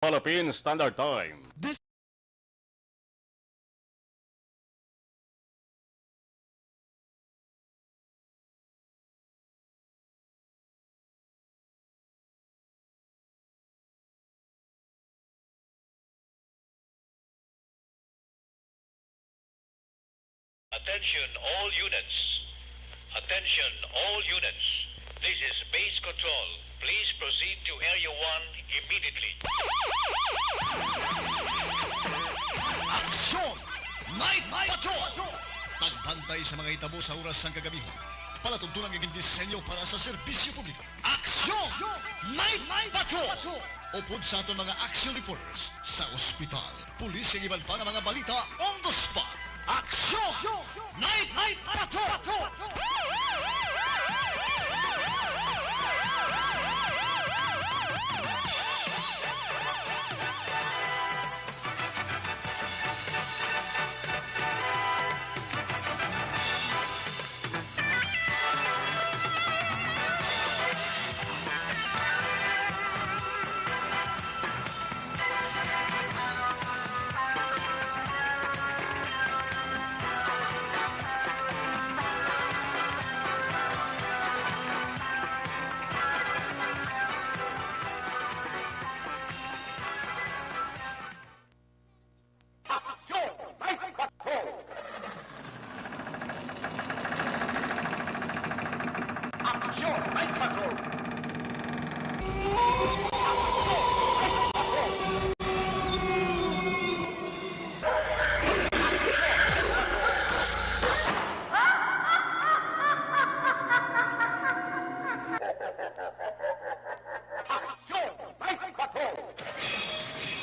Philippine Standard Time. Attention all units. Attention all units. This is base control. Please proceed to Area 1 immediately. Aksyon! Night Patrol! Tagbantay sa mga itabo sa oras ng kagabihan. Palatuntunan ng disenyo para sa serbisyo publiko. Aksyon! Night Patrol! Upod sa aton mga action reporters sa ospital, pulis ang iban pa ng mga balita on the spot. Aksyon! Night Patrol!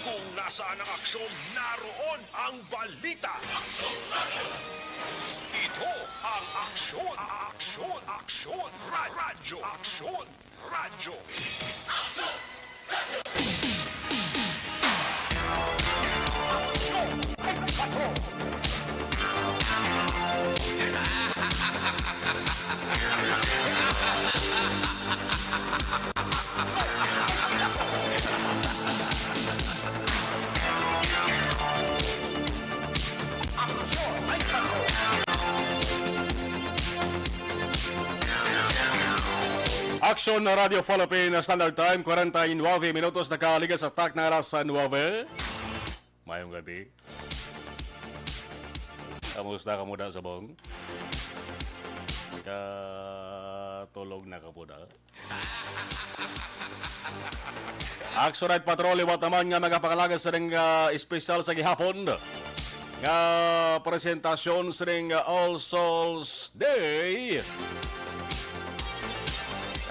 Kung nasaan ang aksyon, naroon ang balita. Ito ang aksyon, radyo. Aksyon, radyo. Aksyon na Radio Philippine Standard Time, 49 minutos nakaligas sa tak na alas 9. Mayong gabi. Kamusta ka muna sa bong? Katulog na ka muna. Aksyon at patrol, iwat naman nga magapakalagas sa ring espesyal sa gihapon. Nga presentasyon sa ring All Souls Day.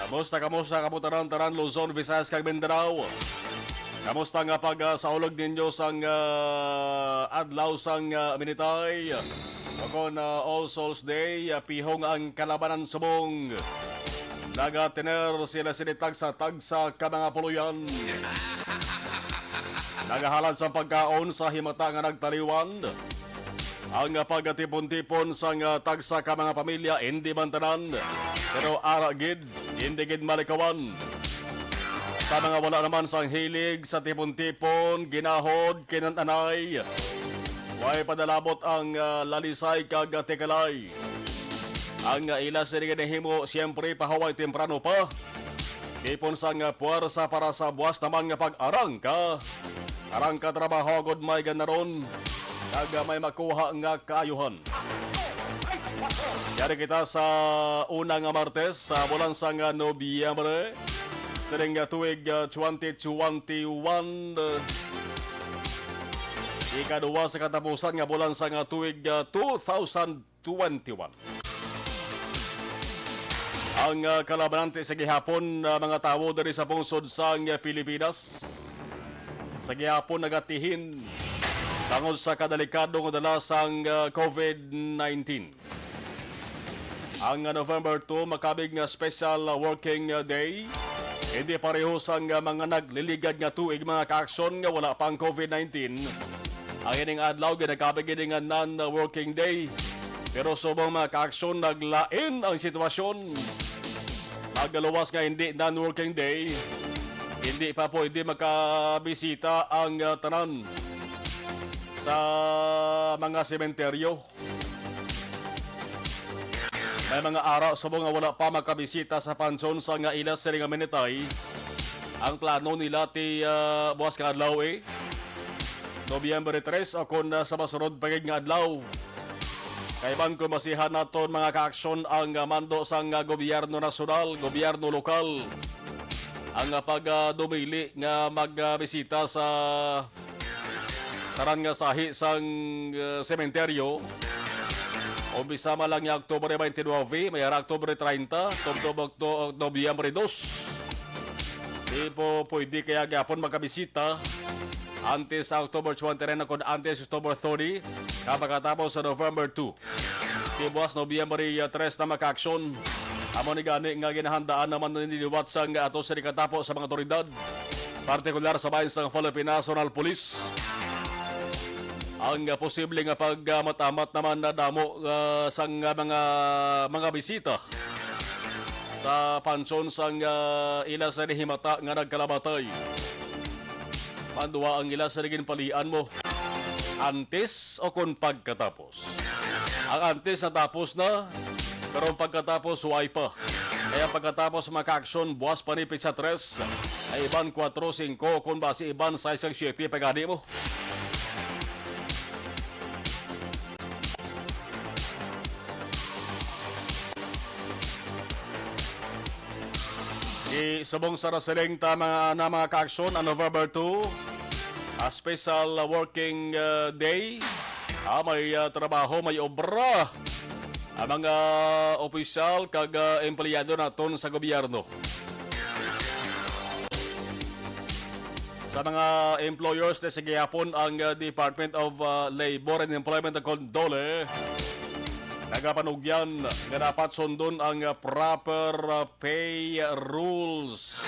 Kamusta taran Luzon, Visayas kag Mindanao. Kamusta nga pag-saulog ninyo sang adlaw sang minitay. Ako na All Souls Day, pihong ang kalabanan subong. Nagatiner sila sinitag sa tagsa ka mga puluyan. Nagahalad sa pagkaon sa himata nga nagtaliwan. Ang pagtipon-tipon sa tagsa ka mga pamilya, hindi man tanan. Pero aragid, hindi gid malikawan. Sa mga wala naman sang hilig sa tipon-tipon, ginahod, kinananay. Way padalabot ang lalisay kag tikalay. Ang ila sirigin himo, siyempre pahaway temprano pa. Ipon sang puwersa para sa buwas naman nga pag-arangka. Arangka trabaho, good may ganaron. Kag may makuha nga kaayuhan. Yari kita sa unang Martes sa bulan sang Nobyembre. Siring tuig 2021. Ikaduwa sa katapusan nga bulan sang tuig 2021. Ang kalabanante sa gihapon mga tao dari sa pungsod sang Pilipinas. Sa gihapon nagatihin tungod sa kadalikadong dala sang COVID-19. Ang November 2 makabig nga special working day. Hindi pareho sang mga nagliligad nga tuig mga kaaksyon nga wala pang COVID-19. Ang ining adlaw ginakabig nga non-working day. Pero subong mga kaaksyon naglain ang sitwasyon. Nagaluwas nga hindi non-working day. Hindi pa pwede makabisita ang tanan sa mga sementeryo. May mga araw sa mga wala pa makabisita sa pansyon sa nga ilas sa nga minitay. Ang plano nila ti buwas ka adlaw Nobyembre 3 o kung sa masunod pagig nga adlaw. Kaiban ko masihan naton mga kaaksyon ang mando sa gobyerno nasyonal, gobyerno lokal. Ang pagdumili nga magbisita sa taran nga sahi sang sementeryo. Umpisa man lang yung Oktubre 29, may ara Oktubre 30, Nobyembre 2. Di po pwede kaya gapon magkabisita antes sa October 29 kung antes October 30 kapagkatapos sa November 2. Di buwas Nobyembre 3 na makaaksyon. Amo ni gani nga ginahandaan naman niliwat sa nga ato sa katapos sa mga otoridad. Partikular sa bayan sa Philippine National Police. Ang posible nga pagmatamat naman na damo sa mga bisita sa pansyon sang ila sa himata nga nagkalabatay. Panduwa ang ila sa naging palian mo antes o kung pagkatapos. Ang antes natapos na pero pagkatapos huway pa. Kaya pagkatapos makaaksyon buwas panipit sa 3 ay iban 4-5 kung basi iban sa isang 7 pagani mo. Subong sa raseling tama na mga kaaksyon ang November 2, a special working day. May trabaho, may obra. Ang mga opisyal kag empleyado naton sa gobyerno. Sa mga employers na sige hapon ang Department of Labor and Employment Condole. Nagapanugyan nga dapat sundon ang proper pay rules.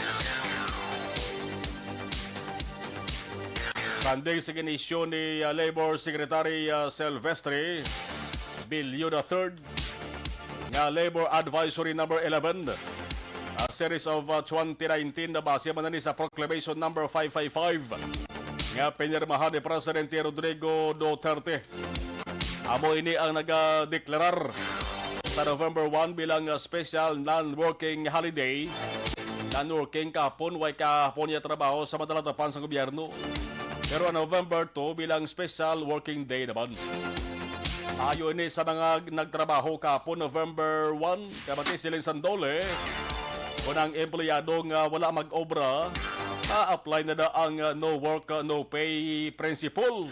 Kandig sa ginisyon ni Labor Secretary Silvestre Bilyo III nga Labor Advisory Number 11, a series of 2019 na base man sa Proclamation Number 555 nga pinirmahan ni Presidente Rodrigo Duterte. Amo ini ang nagadeklarar sa November 1 bilang special non-working holiday. Non-working kahapon, way kahapon niya trabaho sa madalatapan sa gobyerno. Pero November 2 bilang special working day naman. Ayo ini sa mga nagtrabaho kahapon November 1, kabati silang Sandole. Kung ang empleyado nga wala mag-obra, apply na da ang no work, no pay principle.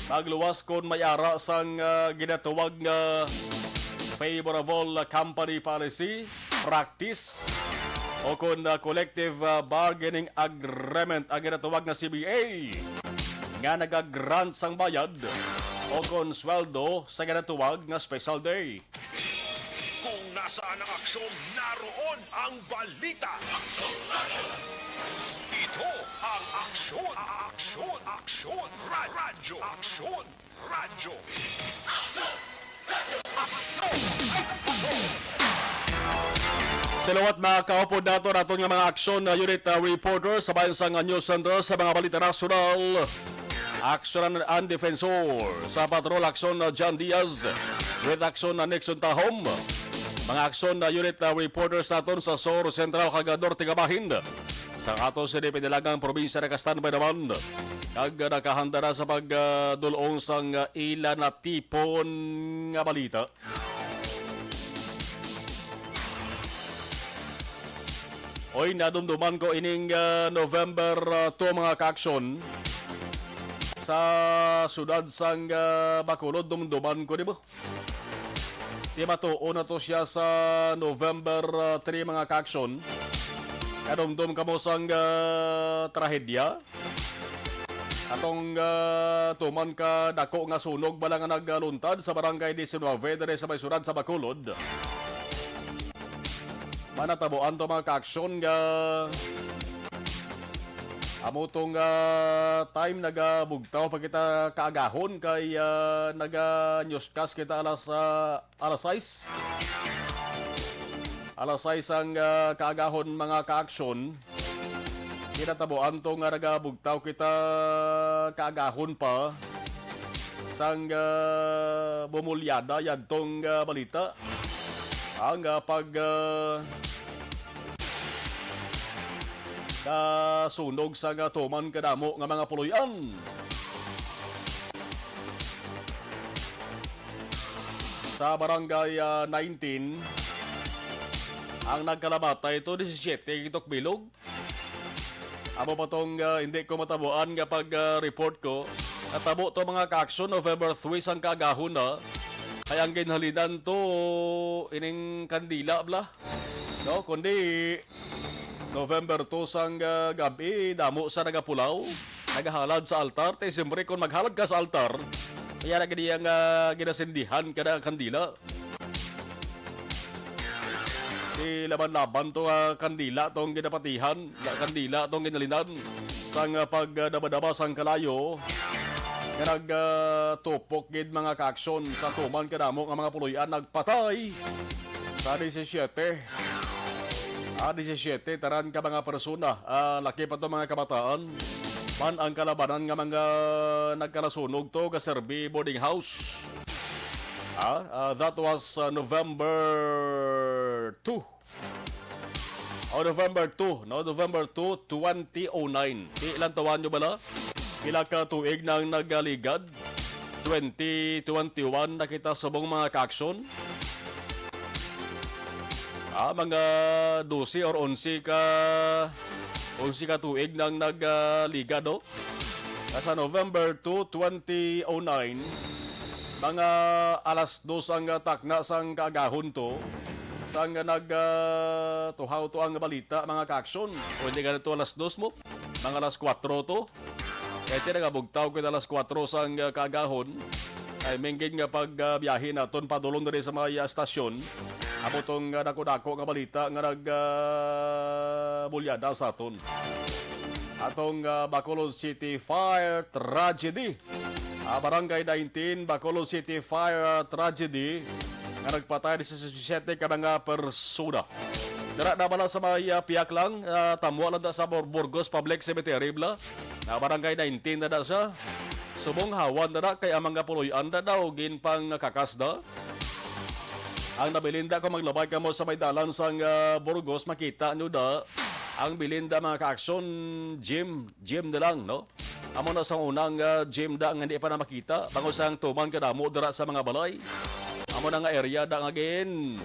Pagluwas kon may ara sang ginatuwag nga favorable company policy practice o kon collective bargaining agreement ang ginatuwag na CBA nga nagagrant sang bayad o kon sweldo sa ginatuwag nga special day. Kung nasaan ang aksyon, naroon ang balita. Ito ang aksyon, aksyon, aksyon, radyo, aksyon, radyo. Salawat mga kaupod nato nga mga aksyon na unit reporter sa bayan sa News Center sa mga balita nasyonal. Aksyon and Defensor sa Patrol Aksyon John Diaz with Aksyon Nixon Tahom. Mga aksyon na unit reporters naton sa Sor Central Cagador Tigabahin. Sa ato sa pinilagang probinsya na kastanbay naman. Kag nakahanda na sa pagdulong sang ila na tipon nga balita. Oy, nadumduman ko ining November 2 mga kaaksyon. Sa sudad sang Bacolod, dumduman ko, di ba? Di ba to, una to siya sa November 3 mga kaaksyon. Kadumdum ka mo sang trahedya. Atong tuman ka dako nga sunog bala nga nagluntad sa barangay 19 dere sa may sudad sa Bacolod. Manatabuan to mga kaaksyon nga amo tong time nagabugtaw pag kita kaagahon kay nega-newscast kita alas 6. Alas 6 ang kaagahon mga kaaksyon. Kinatabuan to nga nagabugtaw kita kaagahon pa sang bumulyada yan tong balita. Ang kasunog sa tuman kadamo nga mga puloyan. Sa barangay 19, ang nagkalamatay ito 17 itok bilog. Amo pa tong hindi ko matabuan nga pag-report ko. Natabo to mga kaaksyon November 3 sang kagahon na. Kaya ang ginhalidan to ining kandila bla. No, kundi November 2 sang gabi damo sa nagapulaw, nagahalad sa altar. Tay siyempre kung maghalad ka sa altar, kaya na ganiyang ginasindihan ka na kandila. Di laban-laban to kandila tong ginapatihan, kandila tong ginalinan sang pagdabadaba sang kalayo nga nagtupok gid mga kaaksyon sa tuman kadamo nga mga puloyan nagpatay sa 17. 17 taran ka mga persona, laki pa to mga kabataan. Man ang kalabanan nga mga nagkalasunog to ka Serbi boarding house. That was November 2. November 2, no? November 2, 2009. Ilan taon nyo bala? Pila ka tuig nang nagaligad? 2021 nakita subong mga kaaksyon. Mga 12 or 11 ka tuig nang nagligad, no? Sa November 2, 2009, mga alas 2 ang takna sang kaagahon to. Sang nagtuhaw to ang balita mga kaaksyon. O hindi ganito alas 2 mo? Mga alas 4 to. Kaya tinagabugtaw ko alas 4 sang kaagahon. Ay menggin nga pagbiyahe naton padulong na rin sa mga estasyon. Amo tong dako-dako nga balita nga nagbulyada sa aton. Atong Bacolod City Fire Tragedy. Barangay 19, Bacolod City Fire Tragedy nga nagpatay sa 17 ka mga persona. Dara na bala sa mga piyak lang, tamuan na sa Burgos Public Cemetery bla. Barangay 19 na siya. Subong hawan na kay ang mga puloyan na daw ginpang kakasda. Ang nabilinda ko maglabay ka mo sa may dalan sang Burgos, makita nyo da ang bilinda mga kaaksyon, gym na lang, no? Amo na sa unang gym da nga hindi pa na makita. Bango sang tuman kadamo dira sa mga balay. Amo na nga area da nga gin.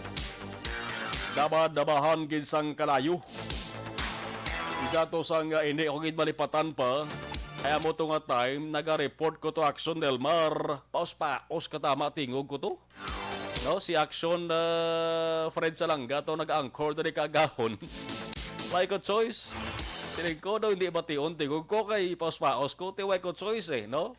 Dabahan gin sang kalayo. Isa to sang ini ko gid malipatan pa. Kaya mo to nga time naga-report ko to Action Del Mar. Paos katama tingog ko to. No, si Action Fred Salanga to nag-anchor diri kagahon. May ko choice. Tinig ko daw hindi bation, tingog ko kay paos ko, tiway ko choice no?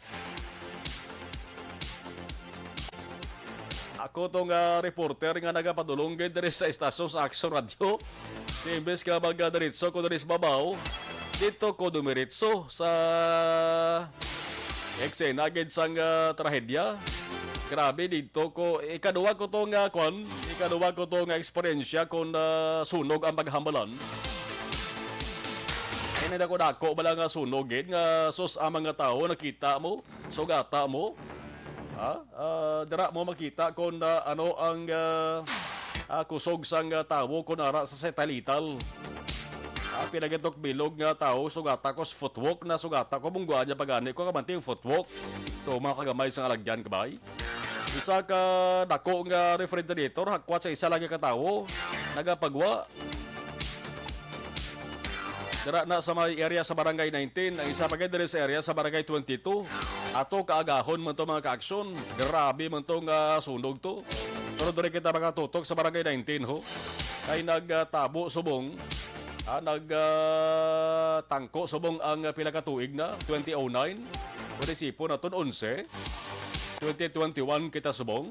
Ako tong reporter nga nagapadulong diri sa estasyon sa Action Radio. Imbes ka magdiretso ko diri sa babaw, dito ko dumiretso sa eksena gid sang trahedya. Grabe dito ko ikaduwa ko to nga eksperyensya kung sunog ang paghambalan. Hindi dako bala nga sunogin nga sus ang mga tao nakita mo, sugata mo. Dira mo makita kung ano ang kusog sang tao kung ara sa satelital. Pinagitok bilog nga tao, sugata ko sa footwalk na sugata ko mungguan niya pagani ko kamanting footwalk. To mga kagamay sang alagyan kabay. Isa ka dako nga refrigerator hakwat sa isa lagi ka tao nagapagwa. Dira na sa may area sa Barangay 19, ang isa pa kay diri sa area sa Barangay 22. Ato kaagahon man to mga kaaksyon, grabe man to nga sunog to. Pero diri kita mga tutok sa Barangay 19 ho. Kay nagtabo subong, nagtangko subong ang pila ka tuig na 2009. Munisipyo na ton 11. 2021 kita subong.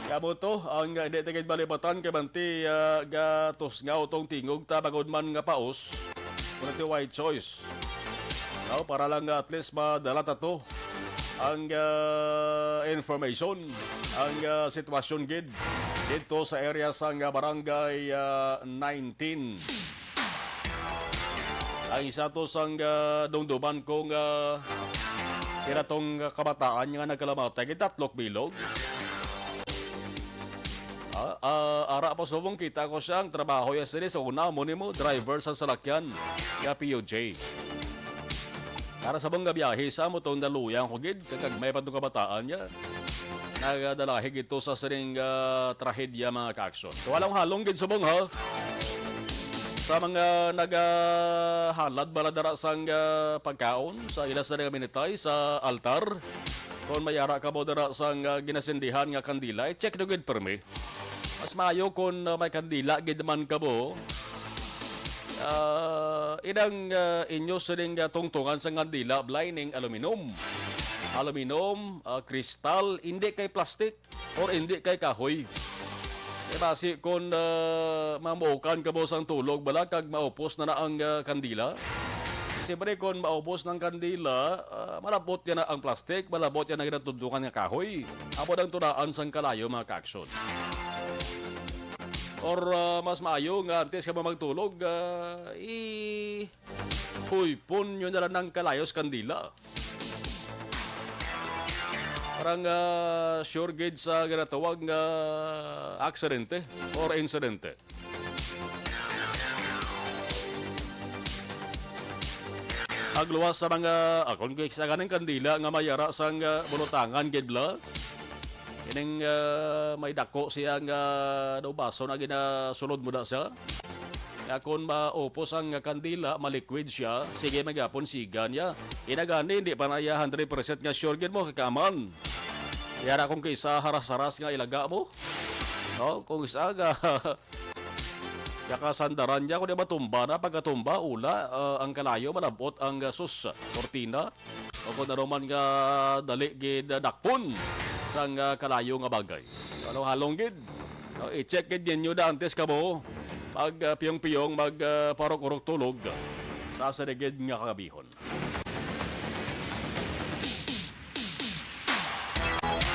Kamo to ang hindi tigid balibatan kay banti gatos nga utong tingog ta bagod man nga paos. Kunti white choice. No, para lang at least madala ta to ang information, ang sitwasyon gid dito sa area sang barangay 19. Ang isa to sang dungduman kong tong kabataan nga nagkalamatay tatlok bilog. Ara pa subong kita ko siyang trabaho ya sini sa una mo nimo driver sa salakyan ya POJ. Para sa bang biyahe sa mo tong daluyang ko gid kag may padung kabataan ya. Nagadalahi ito sa sining trahedya mga kaaksyon. So walang halong gid subong ha. Sa mga nagahalad baladara sang pagkaon sa ilas na minitay sa altar. Kung mayara ka mo dara sang ginasindihan nga kandila, check no gid permi. Mas maayo kung may kandila gid man ka mo. Inang inyo sining tungtungan sa kandila blining aluminum. Aluminum, kristal, hindi kay plastic or hindi kay kahoy. Basi kung mamukan ka mo sang tulog, bala kag maupos na ang kandila. Siyempre kung maupos ng kandila, malabot yan na ang plastic, malabot yan na ginatudukan ng kahoy. Apo ang tunaan sang kalayo mga kaaksyon. Or mas maayo nga antes ka magtulog, pun yun na lang ng kalayos kandila. Parang sure gauge sa ginatawag nga aksidente or insidente. Agluwas sa mga kung sa kaning kandila nga mayara sang bulutangan gidla. Ining may dako siya nga daw baso na ginasulod mo na siya. Kaya kung maupos ang kandila, maliquid siya, sige magapon siga niya. Inagani, hindi pa na 100% nga sure gid mo kakaman. Kaya na kung kaisa haras-haras nga ilaga mo. No? Kung isa kasandaran niya, kung di ba tumba na, pagkatumba, ula, ang kalayo, malabot ang sus, kortina. O kung naroman nga dali gid dakpon sang kalayo nga bagay. Ano halong gid? No? I-check gid yan nyo da antes ka mo. Pag piyong-piyong magparok-urok tulog sa saligid nga kagabihon.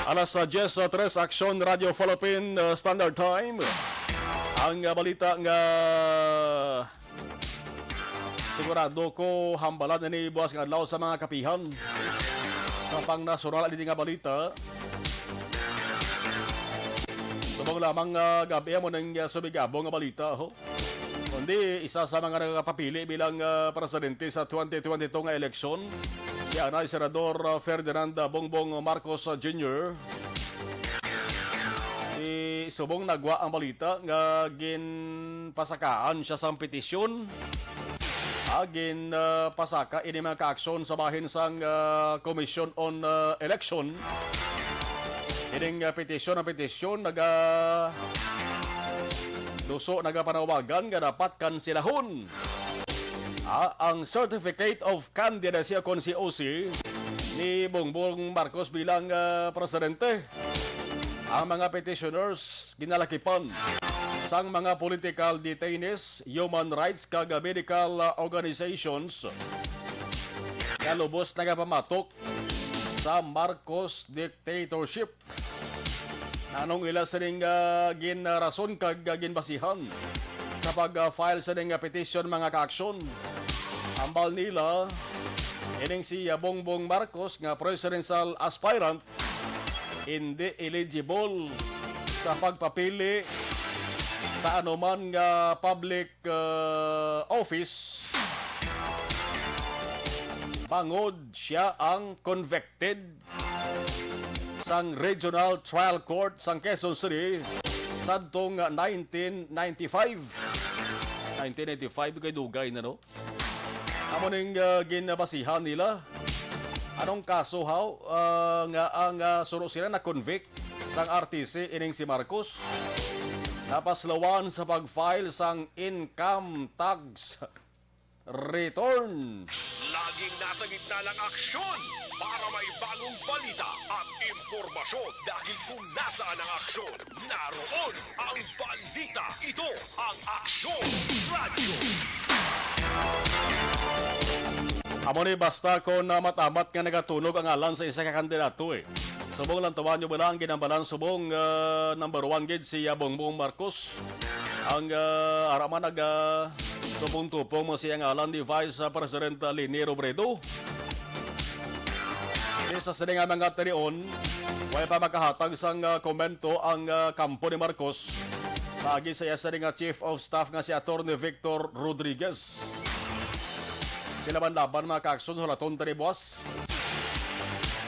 Alas 10:03 Action Radio Philippine Standard Time. Ang balita nga sigurado ko hambalan na ni Buwas nga adlaw sa mga kapihan. Sa pang nasunal dito nga balita. Subong lamang gabi mo ng subigabong nga balita ho. Kundi isa sa mga nakapapili bilang presidente sa 2022 nga eleksyon, si Anay Senador Ferdinand Bongbong Marcos Jr. Subong nagwa ang balita nga ginpasakaan siya sa petisyon. Agin pasaka ini mga kaaksyon sa bahin sang Commission on Election. Ining petisyon nagapanawagan nga dapat kansilahon ang Certificate of Candidacy o COC ni Bongbong Marcos bilang presidente. Ang mga petitioners ginalakipan sang mga political detainees, human rights kag medical organizations nga lubos nagapamatok sa Marcos dictatorship. Nanong ila sa ning ginrason kag ginbasihan sa pag-file sa ning petition mga kaaksyon. Ambal nila ining si Bongbong Marcos nga presidential aspirant hindi eligible sa pagpapili sa anuman nga public office. Bangod siya ang convicted sang Regional Trial Court sang Quezon City sadtong 1995. 1995 kay dugay na no. Amo ning ginabasihan nila. Anong kaso haw nga ang suro sila na convict sang RTC ining si Marcos. Napaslawan sa pag-file sang income tax return. Laging nasa gitna ng aksyon para may bagong balita at impormasyon. Dahil kung nasaan ang aksyon, naroon ang balita. Ito ang Aksyon Radio. Amo ni basta ko na matamat nga nagatunog ang alan sa isa ka kandidato eh. Subong lang tawa nyo ba lang ginambalan subong number 1 gid si Bongbong Marcos. Ang araman tupong-tupong mo siyang alan ni Vice President Leni Robredo. Sa sining mga tarion, way pa makahatag sang komento ang kampo ni Marcos. Lagi sa isa nga Chief of Staff nga si Atty. Victor Rodriguez. Kilaban-laban mga kaaksyon hulaton tani boss.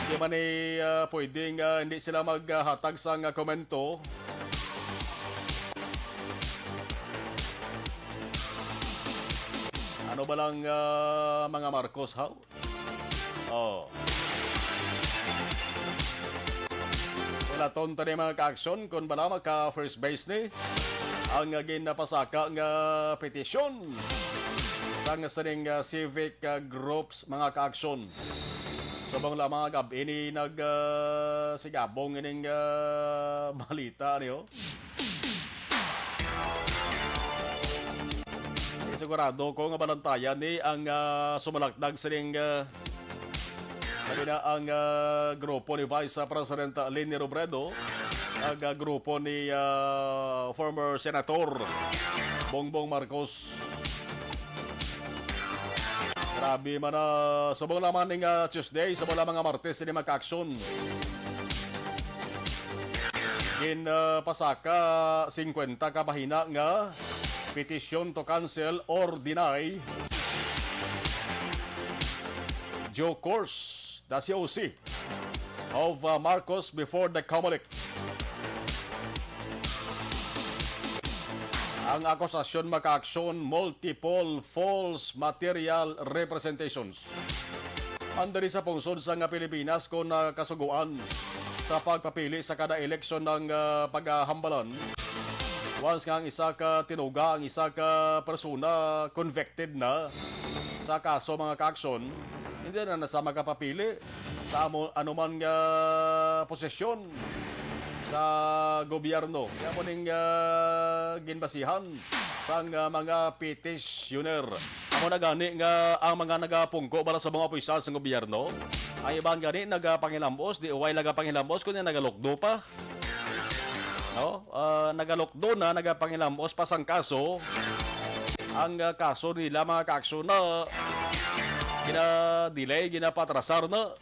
Hindi man pwedeng hindi sila maghatag sang komento. Ano ba lang mga Marcos, how? Oh. Wala ton tani mga kaaksyon kung bala maka-first base ni ang ginapasaka nga petisyon sang saning civic groups mga kaaksyon. Sabang lamang ini sigabong ining balita niyo. Sigurado ko nga balantayan ni ang sumalakdag sining ang grupo ni Vice President Leni Robredo, ang grupo ni former Senator Bongbong Marcos. Grabe man subong naman ng Tuesday, subong naman nga Martes ni magka-aksyon. Pasaka 50 ka bahina nga petition to cancel or deny due course the COC of Marcos before the Comelec. Ang akusasyon maka-aksyon multiple false material representations. Andari sa pungsod sa nga Pilipinas kung kasuguan sa pagpapili sa kada eleksyon ng paghambalan. Once nga ang isa ka tinuga, ang isa ka persona convicted na sa kaso mga kaaksyon, hindi na nasa makapapili sa anuman nga posisyon sa gobyerno. Kaya mo ning ginbasihan sa mga petitioner. Amo na gani nga ang mga nagapungko para sa mga opisyal sa gobyerno, ang ibang gani nagapangilambos, di uway nagapangilambos kunya nagalokdo pa. No? Nagalokdo na, nagapangilambos pa sang kaso. Ang kaso nila mga kaaksyon na gina-delay, ginapatrasar na.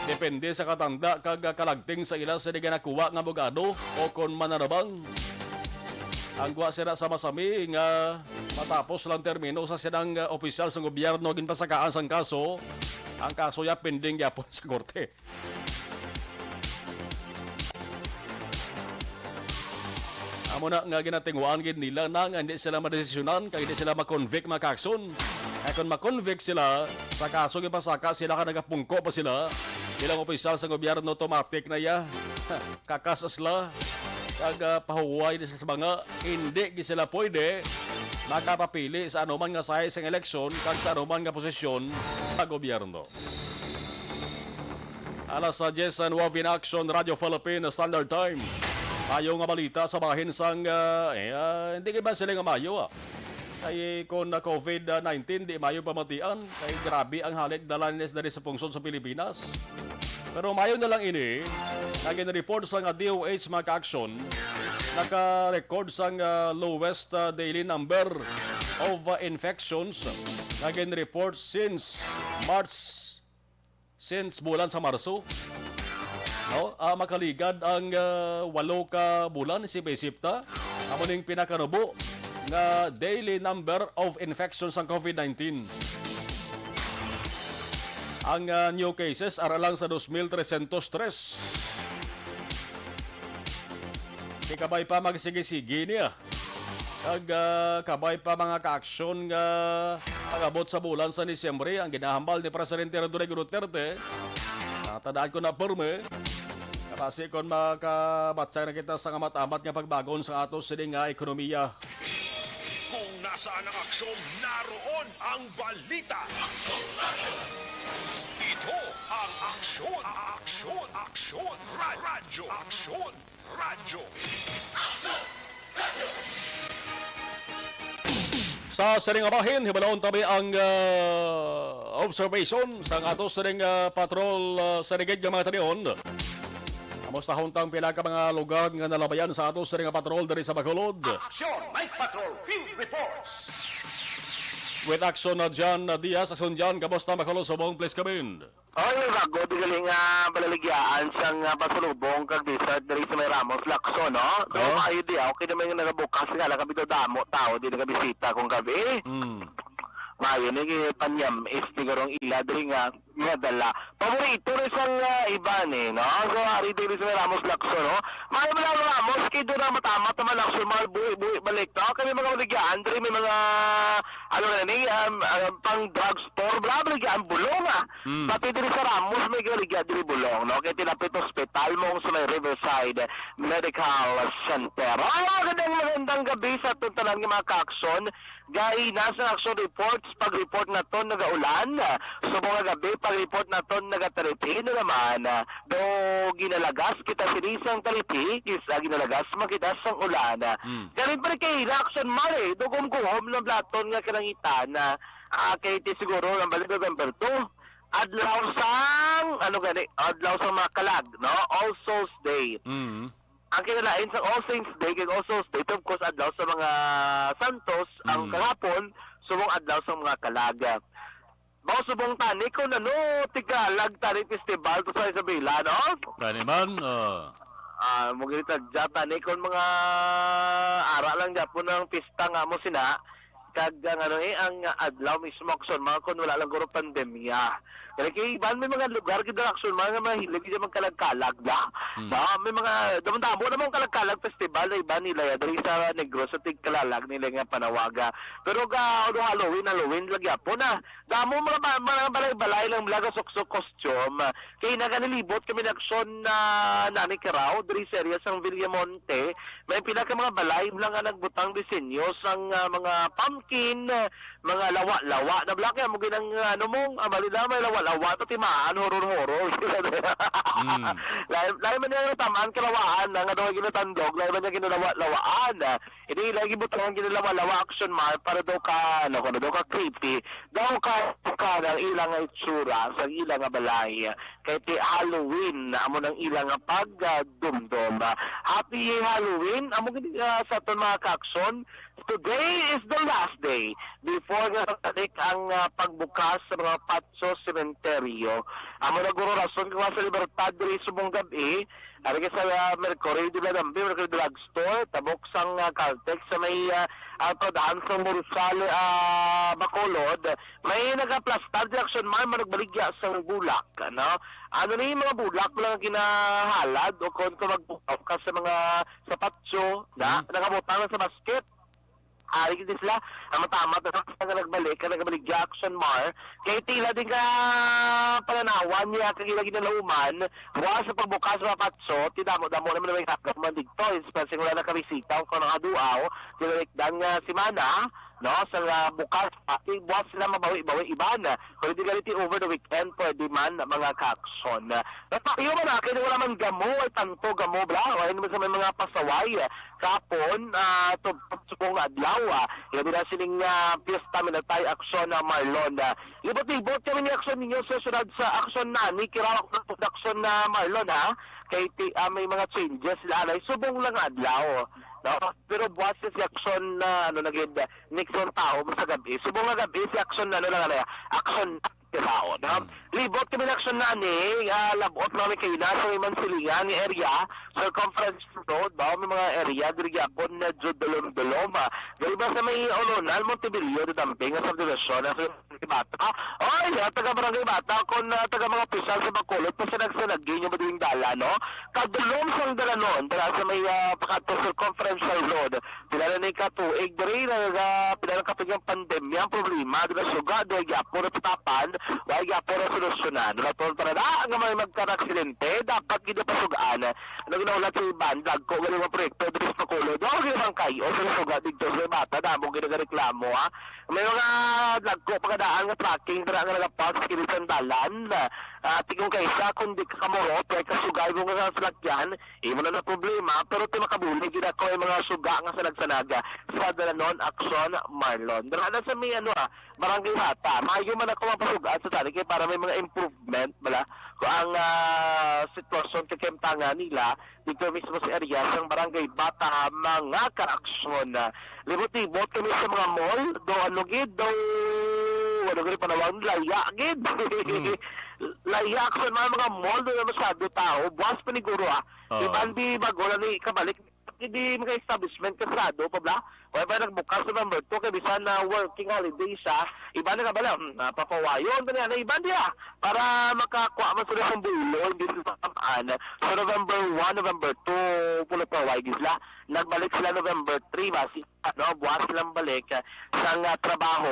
Depende sa katanda kag kalagting sa ilang sa nakuha nga abogado o kon manarabang. Ang guwa sila sa masami nga matapos lang termino sa sinang opisyal sa gobyerno ginpasakaan sang kaso. Ang kaso ya pending yapon sa korte. Amo na nga ginatingwaan gid nila na nga hindi sila madesisyonan kay hindi sila ma-convict mga kaakson. Kaya kung ma-convict sila sa kaso gipasaka sila ka nagapungko pa sila ilang opisyal sa gobyerno automatic na ya kakasas la kag pahuway sa mga hindi gi sila pwede makapapili sa anuman nga size ng eleksyon kag sa anuman nga posisyon sa gobyerno. Alas 10 in Action Radio Philippine Standard Time. Mayo nga balita sa bahin sang hindi ba sila nga mayo Kay kung na COVID-19 di mayo pamatian kay grabe ang halik dalanes dari sa pungsod sa Pilipinas. Pero mayo na lang ini nagin-report sa nga DOH mga ka-aksyon naka-record sa lowest daily number of infections nagin-report since bulan sa Marso. No, makaligad ang 8 ka bulan si Pesipta. Amo ning pinakanubo nga daily number of infections sa COVID-19. Ang new cases aralang sa 2,303. Di kabay pa magsige-sige niya. Kag kabay pa mga ka-aksyon nga pag-abot sa bulan sa Disyembre ang ginahambal ni Presidente Rodrigo Duterte. Tandaan ko na perme. Kasi kung makabatsay na kita sa amat-amat nga pagbagon sa atos sining nga ekonomiya. Kung nasaan ang aksyon, naroon ang balita. Ito ang aksyon. Aksyon. Radyo. Aksyon. Radyo. Sa sining bahin, hibalon tabi ang observation sa ato sining patrol sa rigid ng mga tanion. Amos na huntang pila ka mga lugar nga nalabayan sa ato sining patrol diri sa Bacolod. Aksyon! Night Patrol Field Reports! With action na John Diaz, action John, kamusta Bacolod sa buong place kamin? Oy, bago di galing balaligyaan siyang pasulubong kag desert diri sa May Ramos Lacson, no? Do kayo di okay naman yung nagabukas nga lang kami do damo tao di nagabisita kung gabi. Mayo ni panyam is tigurong ila diri nga dala. Paborito rin sang iban no? So ari diri sa May Ramos Lacson, no? Mayo man ang Ramos kay do na matama tama Lacson mal buhi balik to. Kami mga baligyan diri may mga ano na ni pang drugstore bla baligyan bulong Pati diri sa Ramos may baligyan diri bulong, no? Kay tilapit hospital mo sa may Riverside Medical Center. Magandang gabi sa tuntanan ng mga kakson. Gay nasa action reports, pag-report na to nagaulan. So mga gabi, pag-report na to nagataripi na naman. Do ginalagas kita sinisang talipi, kisa ginalagas makita sang ulan. Ganun pa rin kay reaction mare, do kumkuhom ng blaton nga kanangitan na kay ti siguro ng balik November 2. Adlaw sang, adlaw sang mga kalag, no? All Souls Day. Ang kinalain sa All Saints Day kay All Souls Day, of course, adlaw sa mga santos, ang kahapon, subong adlaw sa mga kalaga. Bao subong tani ko na no, tigalag tani festival to sa Isabela, no? Gani man, Mugita dyan tani ko mga ara lang dyan po ng pista nga mo sina, kag ang adlaw mismo akson, mga kun wala lang guro pandemya. Kaya kay iban may mga lugar kita akson, mga mahilig dyan magkalag-kalag na. May mga damang-damo namang kalag-kalag festival na iba nila dari sa Negros sa tigkalalag nila nga panawaga. Pero Halloween lagi po na. Damo mga balay-balay lang laga sok-sok costume. Kaya naganilibot kami na aksyon na nani karaw dari sa area sang Villamonte. May pila ka mga balay lang nga nagbutang disenyo sang mga pumpkin, mga lawa-lawa na black mo ginang malila may lawa-lawa to timaan horor-horor. Lahi man niya tamaan kalawaan nga daw ginatandog, lahi man niya ginalawa-lawaan. Hindi lagi butang ginalawa-lawa action mark para daw ka daw ka creepy. Daw ka ng ilang itsura sa ilang balay. Kay ti Halloween amo ng ilang pagdumdum. Happy Halloween amo sa aton mga kakson. Today is the last day before natalik ang pagbukas sa mga Patso Cementerio. Amo na guro rason kung sa Libertad diri subong gabi, ari ka sa Mercury de la Dambi, Mercury Drugstore, tabok sang Caltex sa may autodaan sa Murusal, Bacolod, may nagaplastar di action man managbaligya sang bulak, no? Ano na yung mga bulak mo lang kinahalad o kung magbukaw ka sa mga sapatso na nakabutang sa basket. Hari kita sila, ang matama na nagbalik Jackson Mar, kay tila din ka pananawan niya kagilagi na lauman, bukas sa pagbukas sa patso, tidamo-damo naman may kakaman dito, especially wala na kamisita, kung ano kaduaw, tinarikdan nga si Mana, no, sa bukas, bukas sila mabawi-bawi iban, kung hindi ganiti over the weekend, pwede man mga kakson. Natayo man na, kaya wala man gamo, ay tanto gamo, bla, ay naman sa may mga pasaway, kapon, subong adlaw, ilabi na sining piyesta minatay aksyon na Marlon. Libot-libot kami ni aksyon ninyo sa sunod sa aksyon na, ni kirawak na aksyon na Marlon, ha? Kaya may mga changes sila, alay, subong lang adlaw. No? Pero buwas si aksyon na, Nixon tao mo sa gabi. Subong nga gabi, si aksyon na, aksyon tao. Libot kami na aksyon na labot namin kayo na sa iman silingan ni area, circumference road, may mga area, dirigapon na Jodolom-Dolom. Gaya ba sa may Olonal, Montebello, Damping, sa subdivision, sa Bata. Oy, taga-barangay Bata, kung taga mga opisyal sa Bacolod, pa sa nagsanagin yung maduwing dala, no? Kadulom sang dala noon, dala sa may circumferential road, pinala na yung katuig, dari na pinala kapag yung pandemya, ang problema, dala suga, dala yapon, na patapan, why gapon ang solusyonan. Raton para na nga may magkaraksidente, dapat ginapasugaan. Ano ginaulat sa iban, dagko galing mga proyekto, dito sa kulo. Doon ginawang kayo, sa sugat dito sa bata, damong ginagareklamo, ha? May mga dagko, pagkadaan nga tracking, para nga nagapas, kinisan dalan, tingong kaysa, kung di ka kamurot, kaya kasugay mo nga sa salakyan, imo na problema, pero ti makabuli, ginako yung mga suga nga sa nagsanaga, sa Dalanon, Action, Marlon. Darana sa may barangay hata, maayo man ako mapasugaan sa tani, kaya para may mga improvement, bala, kung ang sitwasyon kakemtanga nila, dito mismo sa area ng barangay Bata, mga ka-aksyon. Libot-libot kami sa mga mall, do ano gid, do ano gid panawag, laya gid. Laya aksyon mga mall, do na masyado tao, buwas paniguro Iban di bago na ni kabalik, hindi mga establishment kasado pa bla. Kaya ba nagbukas sa November 2 kaya bisan na working holiday siya, iba na kabala, papawayon ba niya, iba niya para makakuha man sila ng bulo, hindi sila tamaan. So November 1, November 2, pulo pa gisla, nagbalik sila November 3, basi, buwas silang balik sa trabaho,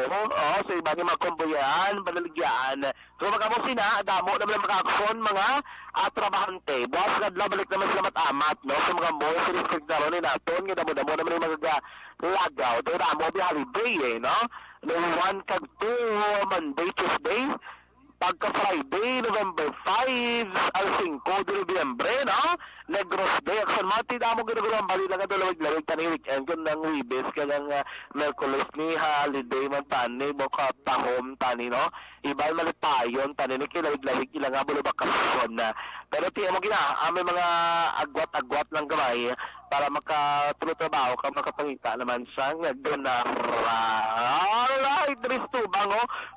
so iba niya magkumbuyan, balaligyan. So magkamo sina, damo naman makakson mga trabahante, buwas na balik naman sila matamat, no? So mga boys, sinisig na rin natin, nga damo-damo naman yung lagaw, doon mo di holiday no? No 1 kag 2, Monday, Tuesday, pagka Friday, November 5, al 5 de Nobyembre, no? Negros Day, Action Month, damo ginagawa ang bali lang ito, lawig-lawig tani weekend, kung nang Wibes, kanyang Merkulis ni holiday man tani, boka tahom tani, no? Ibang malipayon, tani, ni kilawig-lawig, ilang nga bulo bakasyon na. Pero tiyan mo gina, may mga agwat-agwat lang gamay, para makatulutrabaho ka, makapangita naman sa donar. Alright, Dris Tubang,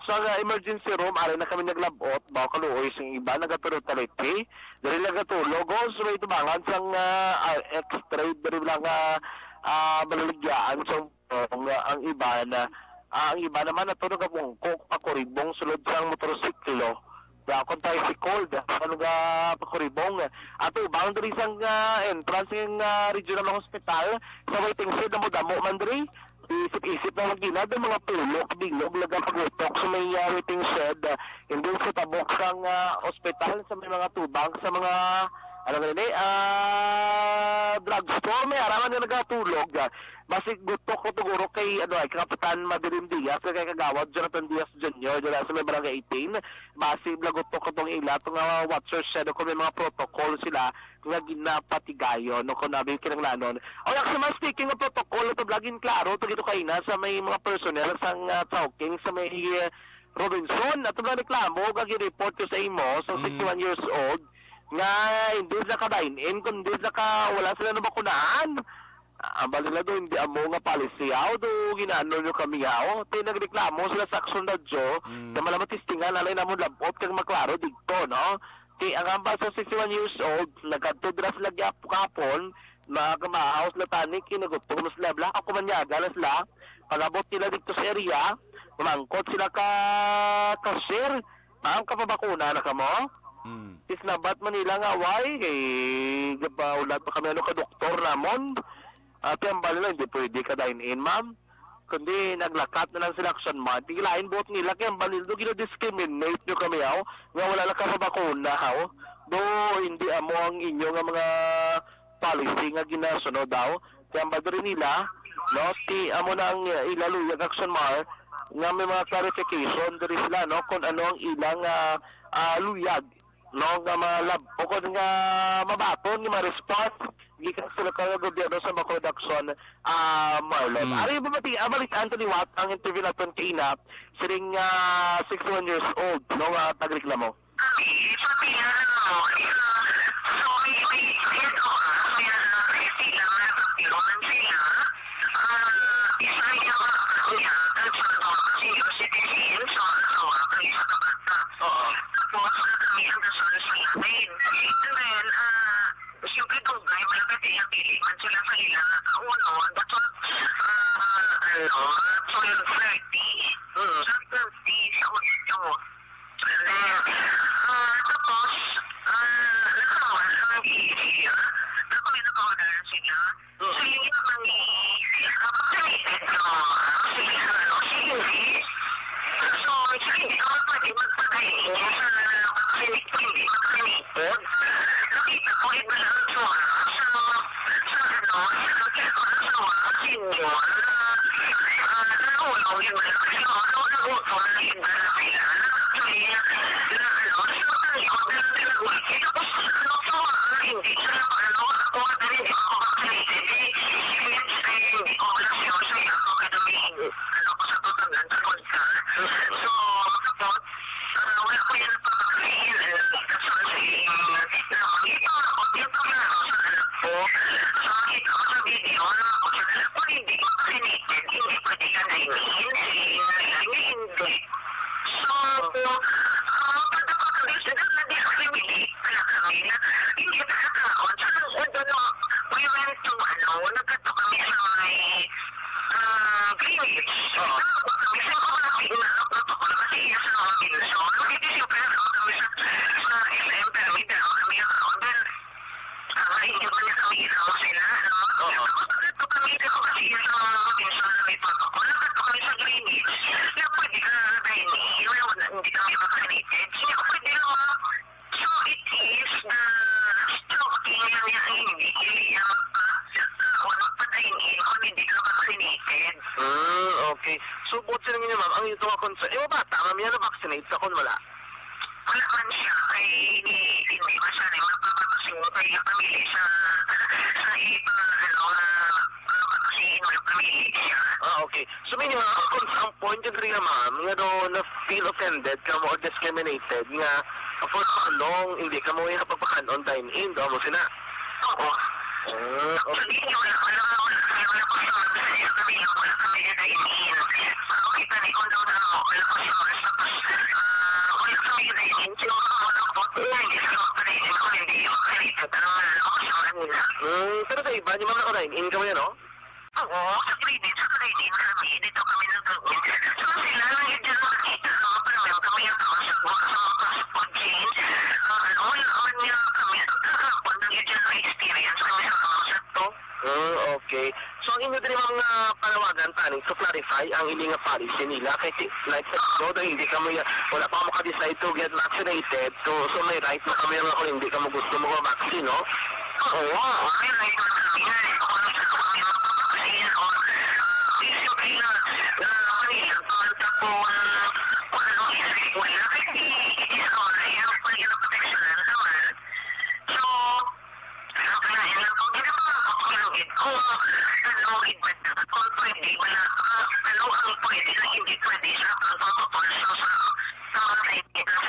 sa emergency room, ari na kami naglabot, bago kaluoy sa iba, nagatulog-taliti, dahil nagatulog, so may tubangan sang extra, dahil lang malaligyan, so ang iba na, ang iba naman natulog ang pakuribong sulod sang motorsiklo. Kung tayo si Cold, ano nga pakuribong. Ato, boundary sang entrance ng regional hospital, sa waiting shed na mo damo, mandri, isip-isip na magina, doon mga pilok, bilog, lagang pagutok sa may waiting shed, hindi sa tabok sang hospital, sa may mga tubang, sa mga, ano nga nini, drugstore, may araman na nagatulog. Basi gutok ko tuguro kay Kapitan Madilim Diaz, kay Kagawad Jonathan Diaz Jr. dyan sa may barangay 18. Basi blagutok ko tong ila, itong watcher shadow ko may mga protocol sila nga ginapatigayon no kung nabi kinanglanon. O yung speaking of protocol, ito laging klaro, ito gito kayo na sa may mga personnel sang talking sa may Robinson. At ito reklamo, gagi-report ko sa imo, so 61 years old, nga hindi sila ka-dine-in, kundi sila wala sila na bakunahan. Ang bali na doon, hindi amo nga policy yaw, do ginano nyo kami yaw. Tinagreklamo sila sa aksyon na Diyo, na malaman tistingan, alay na mo labot kang maklaro dito, no? Ang amba sa 61 years old, nagkatudras lagi kapon, makamahaos na tani, kinagutong na sila, bla, ako manyaga na sila, pagabot nila dito sa area, mamangkot sila ka-cashier, ang kapabakuna na ka mo? Isnabat man nila nga, why? Ulat pa kami ka-doktor namon, at yung bali lang, hindi pwede ka dine-in, ma'am. Kundi naglakat na lang sila action month. Tigilain buot nila, kaya ang bali doon, gina-discriminate nyo kami, nga wala lang ka sa bakuna, do hindi amo ang inyo nga mga policy nga ginasunod, kaya ang bali rin nila, no, amo na ang ilaluyag action month, nga may mga clarification, dari sila, no, kung ano ang ilang luyag, no, nga malab, o kung nga mabaton, nga ma-response, gikan sila ka gobyerno sa mga production, Marlon. Ari ba mati, Amalit Anthony Watt, ang interview natin kay Ina, siling 61 years old, no, tagreklamo. Siyempre tunggay, malapit yung pilihan sila sa ilang uno, dapat, 30 sa unyo. Tapos, nakawan ang i-area, may nakawadaran sila, so yun yung mga so, hindi ka pwede Okay. So, buot sila nga ma'am, ang ito nga concern. Eh, bata, ma'am, yan na-vaccinate sa kung wala. Wala man siya kay hindi ba siya rin magpapakasin mo kay pamilya sa iba pagkasin mo yung pamilya siya. Okay. So, may nga, ang point yung rin ma'am, nga do, na-feel offended ka mo or discriminated, nga, for how long, hindi ka mo yung napagpakan on dine-in, do mo sila. Oo. Okay. Wala ko siya wala kami na dine-in. Kita ni ko daw na wala ko siya tapos wala kami na dine-in. So, hindi sa mga dine-in ko, hindi yung kalita. Pero wala ko sa kanila. Pero sa iba, yung mga naka-dine-in ka mo yan, no? Oo, sa Trinidad kami, dito kami nag-gawin. So sila lang yung dyan nakakita sa mga panahon kami yung sa mga passport change. Wala naman niya kami kakapon ng yung dyan na-experience kami sa mga to. Okay. So, ang inyo din mga panawagan taning to clarify ang inyong policy nila kasi like so, hindi ka mo wala pa mo ka-decide to get vaccinated so may right na kami nga kung hindi ka mo gusto mo vaccine, no? Oo, may right na kami na kung ano sa kami magpapakasin o disipin na Manila pamanta po kung anong isip wala kasi hindi sa wala yung pagkakang proteksyonan naman. So, kaya lang kung ginamit kung anong ibanda kung pwede wala ano ang pwede na hindi pwede sa protocol sa mga kaibigan.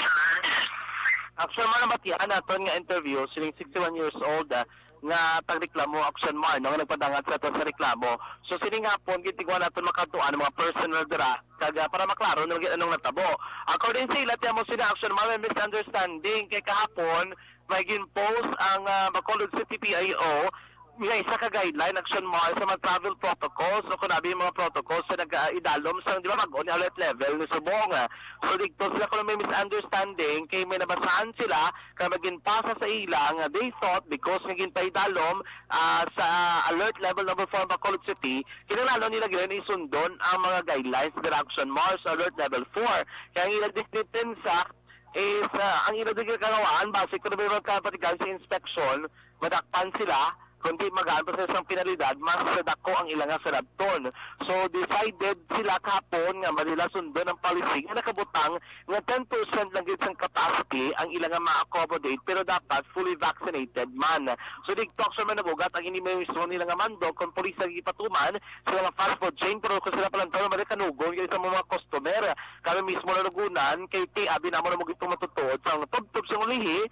Actually, manamatian naton nga interview siling 61 years old nga tagreklamo action man nga nagpadangat sa to sa reklamo. So sini nga pon gitigwa naton makatuan mga personal dira kaga para maklaro na anong natabo. According sa ila mo sina action man may misunderstanding kay kahapon may gin-post ang Bacolod City PIO may isa ka guideline action mo sa mga travel protocols o kung nabi yung mga protocols sa nag-idalom sa di ba mag-on alert level ni Subong. So dito sila kung may misunderstanding kay may nabasahan sila kaya maging pasa sa ilang they thought because naging paidalom sa alert level number 4 Bacolod City kinalalo nila gano'n isundon ang mga guidelines sa direction Mars alert level 4 kaya ang ilang distinsa is ang ilang kagawaan base kung may magkapatigan sa inspection madakpan sila kundi magaan pa sa isang penalidad, mas dako ang ilang sa labton. So, decided sila kahapon nga manila sundon ang policy nga nakabutang nga 10% lang gid ang capacity ang ilang ma-accommodate pero dapat fully vaccinated man. So, digtok sa manabugat ang ini may mismo nila nga mandog kung pulis ang ipatuman sila nga fast food chain pero kung sila palang taon malikanugon kaya sa mga customer kami mismo na nagunan kay abi na mo na mo itong matutod sa tubtub sa ulihi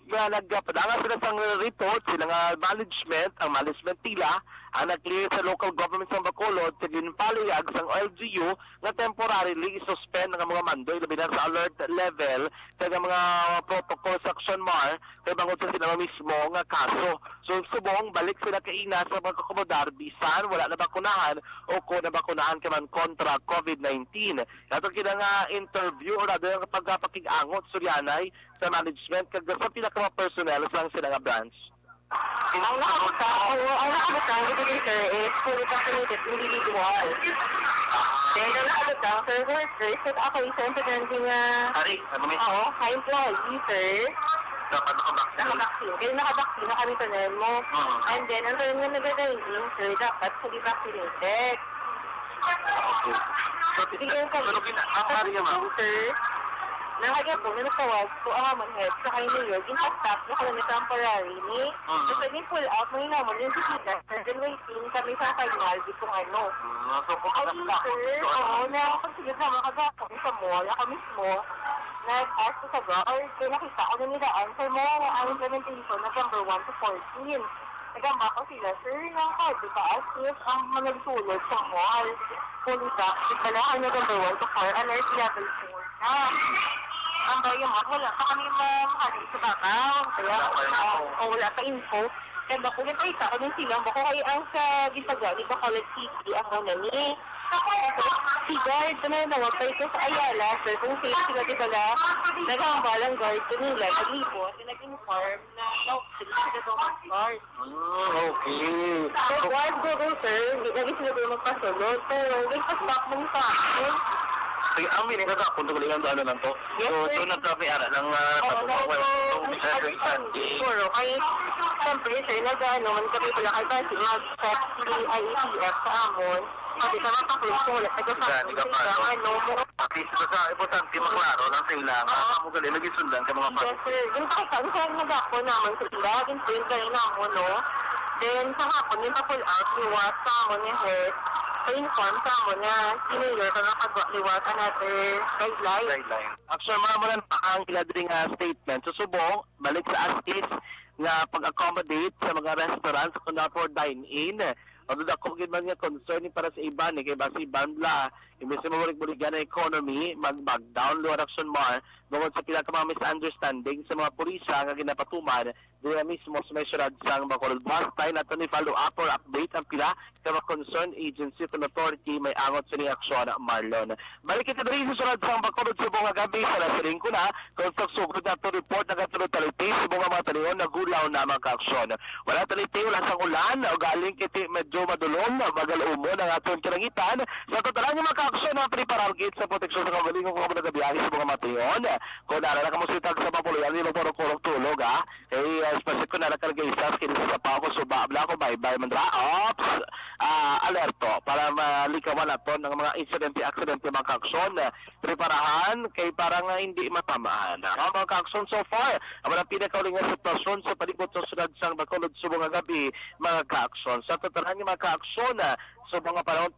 nga nagpadanga sila sa report sila nga management ang management tila ang nag-clear sa local government sa Bacolod sa ginpalayag sa LGU nga temporarily suspend ang mga mando ilabi na sa alert level kaya mga protocol sa action mar kaya bangod sa sila mismo nga kaso. So subong balik sila kaina sa pagkakomodar bisan wala na bakunahan o kung nabakunahan ka man kontra COVID-19. Kato kina nga interview o rather nga pagpakig-angot suryanay sa management kag sa pinaka personnel lang sila nga branch. Ang nakabutang sir is fully vaccinated individual. Then ang nakabutang sir workers at ako isang presenting Ari, ano may? oo, employee sir. Dapat nakabaksin. Nakabaksin. Kaya nakabaksin na kami sa mo. And then, ang tayo nga nag-driving, sir, dapat fully vaccinated. Sige ka. Ang area ma'am. Sir, nakagyan po, nanatawag po ang manhead sa kayo New York, in stop na kami temporary ni, so din pull out, may naman yung sisita, then waiting kami sa final, di kung ano. So, kung Ay, sir, oo, nakakasagit naman kagapon sa mall, ako mismo, nag-ask ko sa bra, or nakita ko na nila answer mo, ang implementation na number 1 to 14. Nagamba ko sila, sir, nakakadi ka as if ang mga nagsulod sa mall, fully practice, kailangan na number 1 to 4, alert level 4 na. Ang bayo mo, wala pa kami mahali sa bakaw, kaya wala pa info. Kaya bako yung paita ko din sila, bako kayo ang sa Bisaga, di ba College City, ang una ni. Si guard, na nawag pa ito sa Ayala, sir, kung safe sila di bala, naghambalang guard ko nila, naglibot, nag-inform na, sila sila daw mag-guard. Okay. So, guard ko rin, sir, hindi sila daw magpasulod, pero may pa-stop mo sa akin. Sige, ang meaning ka kung tugulingan to ano lang to. Yes, So, sir. ito nagkapi ara ng siguro, kay siyempre, sir, nag-ano, man kami pala kay Basi, mag-set IETF sa amon. Kasi sa mga kakulsulat, nag-sabi sila, ano, mo. At least, basta importante maklaro lang sa ilang. Ang galing, nag-isundan ka mga Yes, sir. Yung pakita, sir, nag-ako naman sila, yung print kayo naman, no? Then, sa hapon, yung pa-pull out, liwas sa amon yung head, pa-inform sa amon na senior ka nakagawa another guideline. Actually, mga ang kiladring statement. Susubong, balik sa as-is nga pag-accommodate sa mga restaurants kung na for dine-in. Although ako man nga concerning para sa iban, kaya ba si Banla, imbes na mamulig-muligan na economy, mag-back down, luar action more, bukod sa pila ka mga misunderstanding sa mga purisa nga ginapatuman, diya mismo sa may syurad sang Bacolod. Last time, nato ni follow up or update ang pila ka mga concerned agency at authority may angot sa ni aksyon Marlon. Balik kita rin sa syurad sang Bacolod sa bunga gabi sa nasiring ko na, kung sugod na to report na katulad taliti sa bunga mga talion, nagulaw na mga ka-aksyon. Wala taliti, wala sang ulan, o galing kiti medyo madulong, magalumo ng atong kinangitan. Sa totalan yung mga ka-aksyon na preparargit sa proteksyon sa kamaling kung mga nagabiyahe sa mga matayon. Kung naalala ka mo sitag sa papuloyan, hindi mo puro tulog ha. Especially kung nalakalagay sa kinisa sa pa ako, subabla ako, bye-bye mandra. Ops! Alerto para malikawan nato ng mga aksidente mga ka-aksyon. Preparahan kay parang hindi matamaan. Mga ka-aksyon so far, ang mga pinakauling nga sitwasyon sa palibot sa sunod sang Bacolod subong nga gabi, mga ka-aksyon. Sa totalan yung mga ka-aksyon, sa mga panahon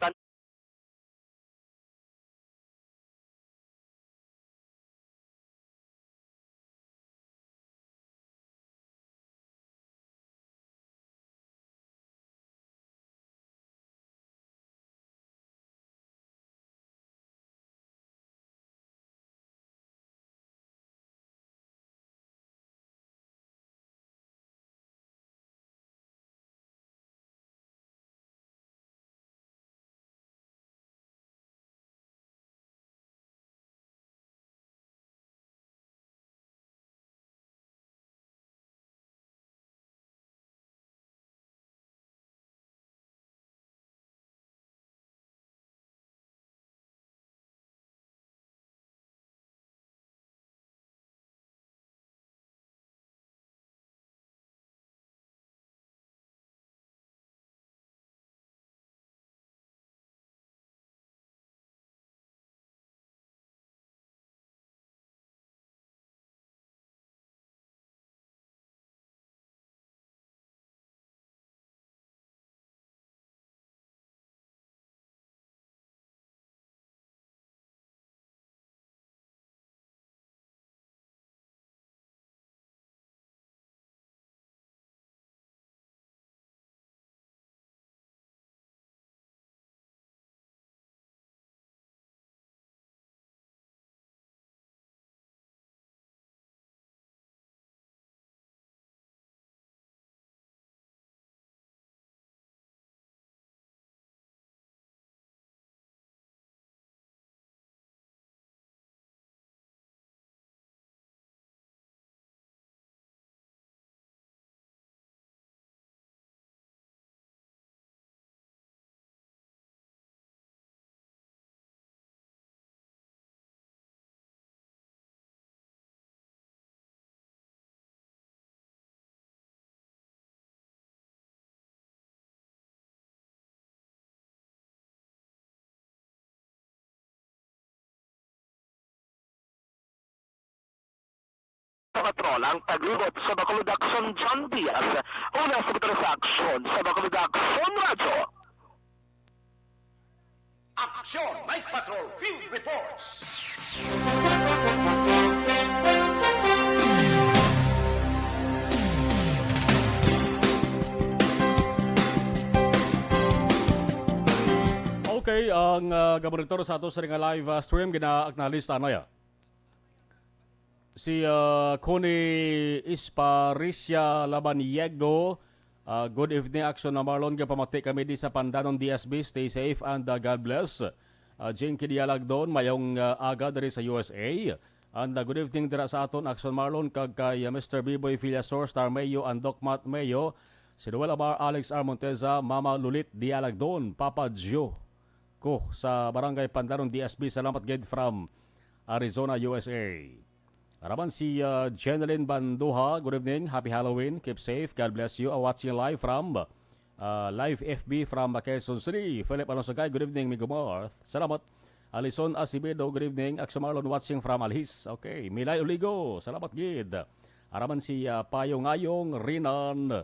patrol ang taglibot sa Bacolod Action John Diaz. Una sa Bacolod sa aksyon sa Bacolod Action Radyo. Aksyon Night Patrol Field Reports. Okay, ang gabonitor sa ato sa ring live stream gina-acknowledge tanay. Si Connie Isparicia Labaniego. Good evening, Action na Marlon. Pamati kami di sa Pandanon DSB. Stay safe and God bless. Jinky Dialag doon, mayong aga dari sa USA. And good evening dira sa aton, Action Marlon, kag kay Mr. B-Boy Villasor, Star Mayo, and Doc Matt Mayo. Si Noel Amar, Alex R. Monteza, Mama Lulit Dialag doon, Papa Gio ko sa Barangay Pandanon DSB. Salamat gid from Arizona, USA. Araman si Jeneline Banduha. Good evening. Happy Halloween. Keep safe. God bless you. Watching live from live FB from Quezon City. Philip Alonsagay. Good evening, Migo Marth. Salamat. Alison Asibedo. Good evening. Axo Marlon watching from Alhis. Okay. Milay Uligo. Salamat gid. Araman si Payo Ngayong Rinan.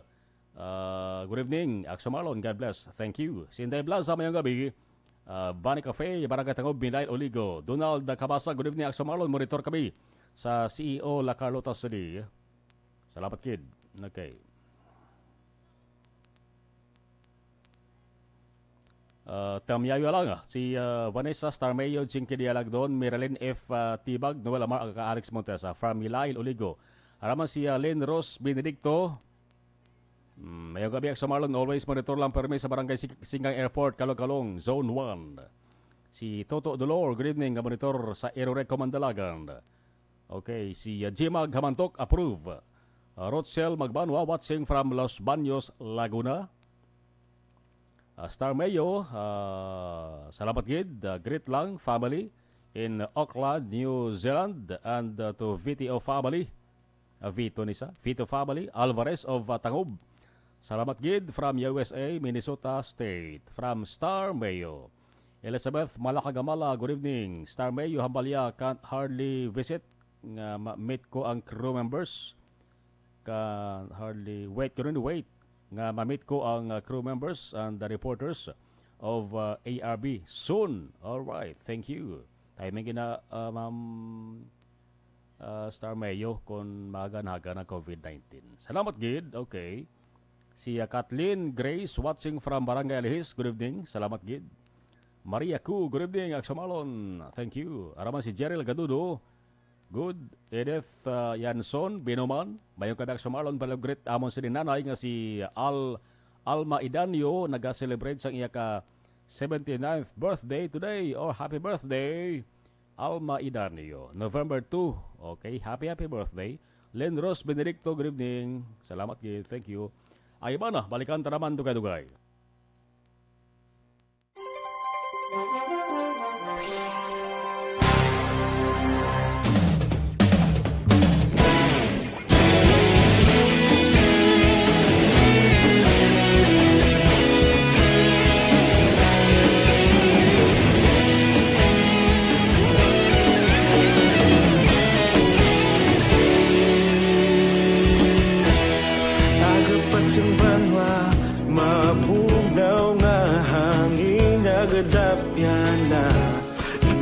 Good evening. Axo Marlon. God bless. Thank you. Sinday Blaza mayong gabi. Bani Cafe, Barangay Tangob, Milay Oligo. Donald Cabasa, good evening. Axo Marlon, monitor kami sa CEO La Carlota City. Salamat kid. Okay. Tamyayo lang. Si Vanessa Starmayo, Jinky Dialagdon, Miralyn F. Tibag, Noel Amar, Alex Montesa, from Milay Oligo. Araman si Lynn Ross Benedicto. Mayong gabi sa Marlon, always monitor lang permi sa Barangay Singgang Airport, Kalong-Kalong, Zone 1. Si Toto Dolor, good evening, monitor sa Aerorec Comandalagan. Okay, si Jimag Hamantok, approve. Rotsel Magbanwa, watching from Los Baños, Laguna. Star Mayo, salamat gid, great lang, family in Auckland, New Zealand, and to VTO family, Vito family, Alvarez of Tangob. Salamat gid from USA, Minnesota State. From Star Mayo. Elizabeth Malakagamala, good evening. Star Mayo, Hambalya, can't hardly visit. Meet ko ang crew members. Can't hardly wait. Nga ma-meet ko ang crew members and the reporters of ARB soon. Alright, thank you. Timing gina, Ma'am Star Mayo, kung magan-haga ng COVID-19. Salamat gid, okay. Si Kathleen Grace watching from Barangay Alihis. Good evening. Salamat gid. Maria Ku. Good evening. Aksamalon. Thank you. Araman si Jeril Gadudo. Good. Edith Yanson. Binoman. Mayong kami Aksamalon. Palagrit amon si nanay nga si Alma Idanio. Nag-celebrate sa iya ka 79th birthday today. Or happy birthday. Alma Idanio. November 2. Okay. Happy birthday. Len Ross Benedicto. Good evening. Salamat gid. Thank you. Ay ba na, balikan ta naman dugay-dugay.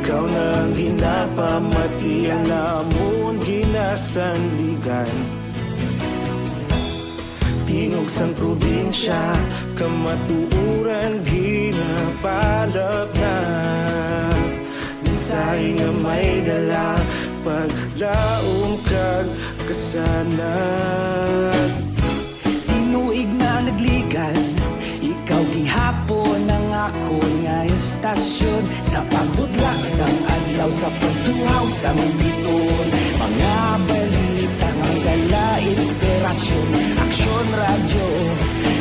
Ikaw na ginapamati ang namon ginasandigan. Tingog sang probinsya kamatuuran ginapalap na. Minsay nga may dala paglaom kag kasanat. Tinuig na nagligan, ikaw gihapon ang ako nga estasyon. Sa pagdudlak sang adlaw, sa pagtuhaw sang biton. Mga balita nga dala inspirasyon. Aksyon radyo,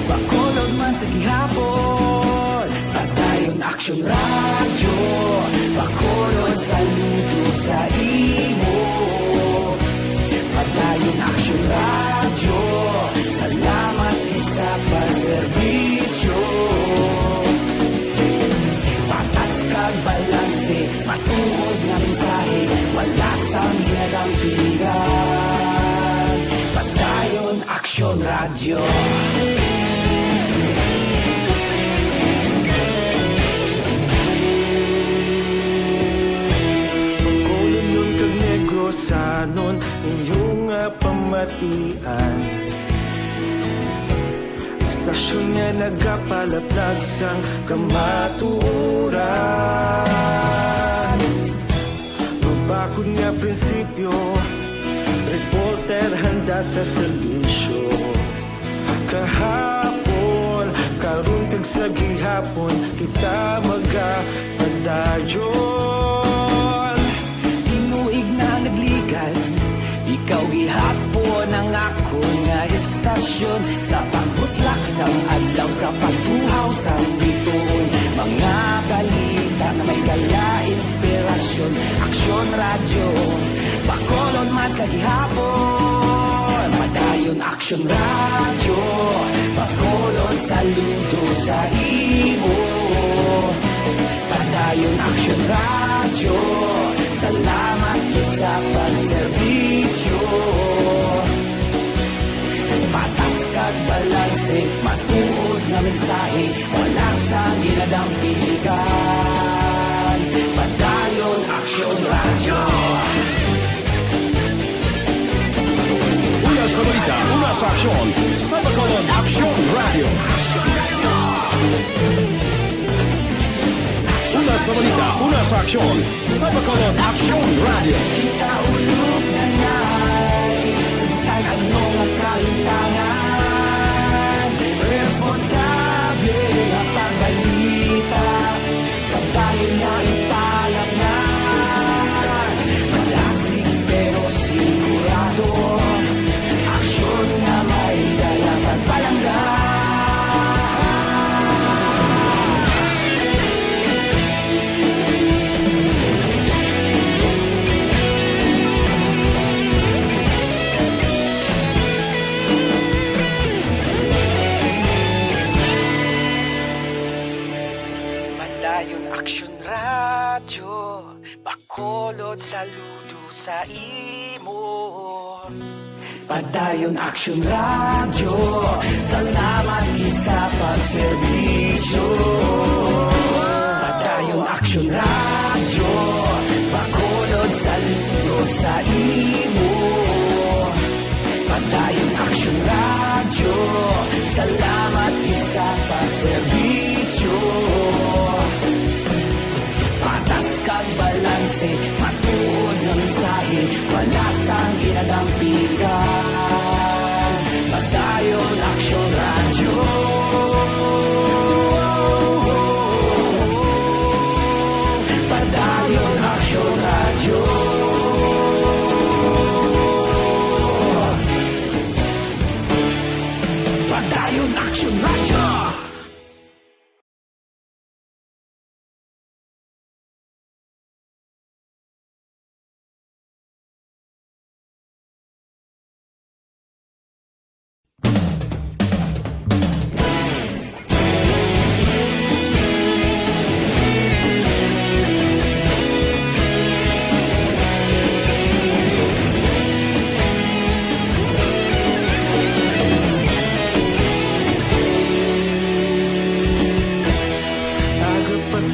Bacolod man sa gihapon. Padayon Aksyon radyo, Bacolod saludo sa imo. Padayon Aksyon radyo, salamat sa pagserbisyo. Patas kag balanse, matuod nga mensahe, wala sang ginadang pilihan. Radyo. Pagkulong nun kag negrosanon inyong pamatian. Istasyon nga nagapalaplag sang kamaturan. Mabakod nga prinsipyo, reporter handa sa serbisyo. Kahapon, karun kag sa gihapon, kita magapadayon. Tinuig na nagligan, ikaw gihapon ang ako nga estasyon. Sa pagbutlak sang adlaw, sa pagtuhaw sang bituon. Mga balita na may dala inspirasyon. Aksyon radyo, bakolon man sa gihapon. Padayon aksyon radyo, bakolon saludo sa imo. Padayon aksyon radyo, salamat sa pagserbisyo. Patas kag balanse, matuod na mensahe, wala sang ginadampigan. Padayon aksyon radyo. Una sa balita, una sa aksyon, sa Bacolod Aksyon Radio. Una sa balita, una sa aksyon, sa Bacolod Aksyon Radio. Kita ulog na na'y Sinsan anong ang kalintangan. Responsable ang pagbalita, pagdayo na ipalag na. Malasig pero sigurado, aksyon na may dalang pagpalanggan. Padayon aksyon radyo, bakolod saludo sa imo. Padayon aksyon radyo, salamat gid sa pagserbisyo. Padayon aksyon radyo, bakolod saludo sa imo. Padayon aksyon radyo, salamat gid sa pagserbisyo. Patas kag balanse, matuod ng mensahe, wala sang ginadampigan. Padayon aksyon radyo. Padayon aksyon radyo. Padayon aksyon radyo.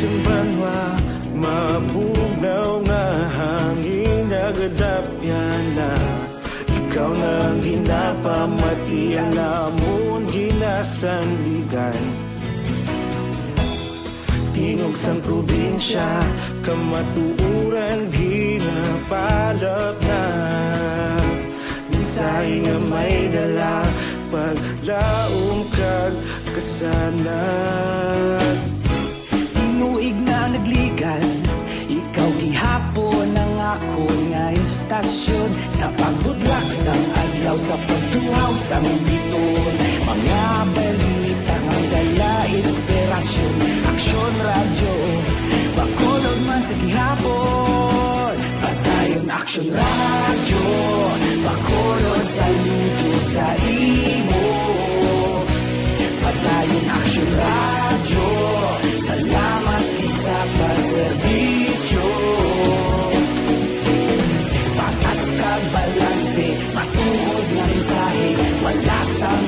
Simbanwa, mabugnaw nga hangin nagadapyan na. Ikaw na ang ginapamatian namon ginasandigan. Tingog sang probinsya, kamatuuran ginapalap na. Minsay nga may dala, paglaom kag kasanat. Tinuig na nagligan, ikaw gihapon ang ako nga estasyon. Sa pagbudlak sang adlaw, sa pagtuhaw sang biton. Mga balita nga dala inspirasyon. Aksyon radyo, bakolod man sa gihapon. Padayon aksyon radyo, bakolod saludo sa imo. Padayon aksyon radyo, salamat sa pagserbisyo. Patas kag balanse, matuod nga mensahe, wala sang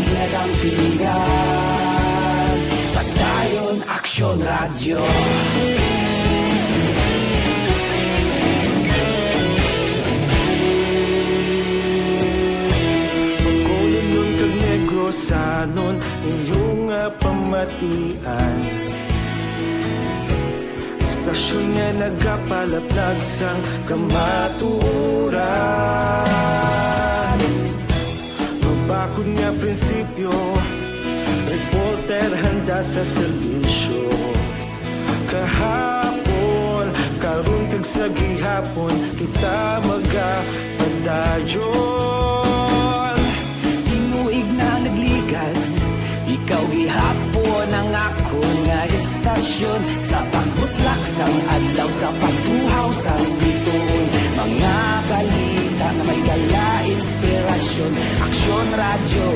batian. Istasyon nga nagapalaplag sang kamatuuran. Mabakod nga prinsipyo, reporter handa sa serbisyo. Kahapon, karong tag sa gihapon, kita magapadayon. Tinuig na nagligan, ikaw gihapon ang ako nga istasyon. Sa pagbutlak sang adlaw, sa pagtuhaw sang biton. Mga balita na may dala inspirasyon. Aksyon radyo,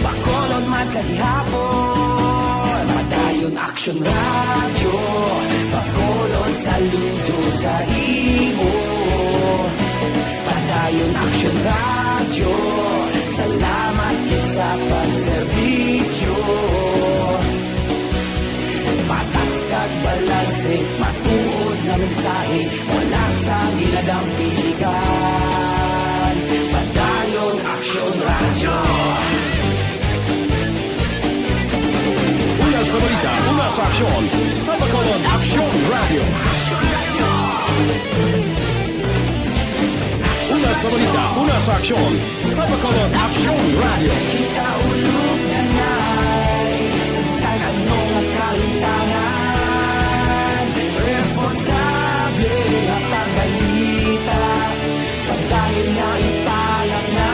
bakolon man sa gihapon. Padayon aksyon radyo, bakolon saludo sa imo. Padayon aksyon radyo, salamat kit sa pagserbisyo. Patas kag balanse, matuod na mensahe, wala sa ginadang piligan. Padayon aksyon radyo. Una sa balita, una sa aksyon, sa Bacolod Aksyon Radio. Una sa balita, una sa aksyon, sa Bacolod Aksyon Radio. Kita ulog na na'y Sansan anong ang kalintangan. Responsable at ang balita, pagdahil na ipalat na.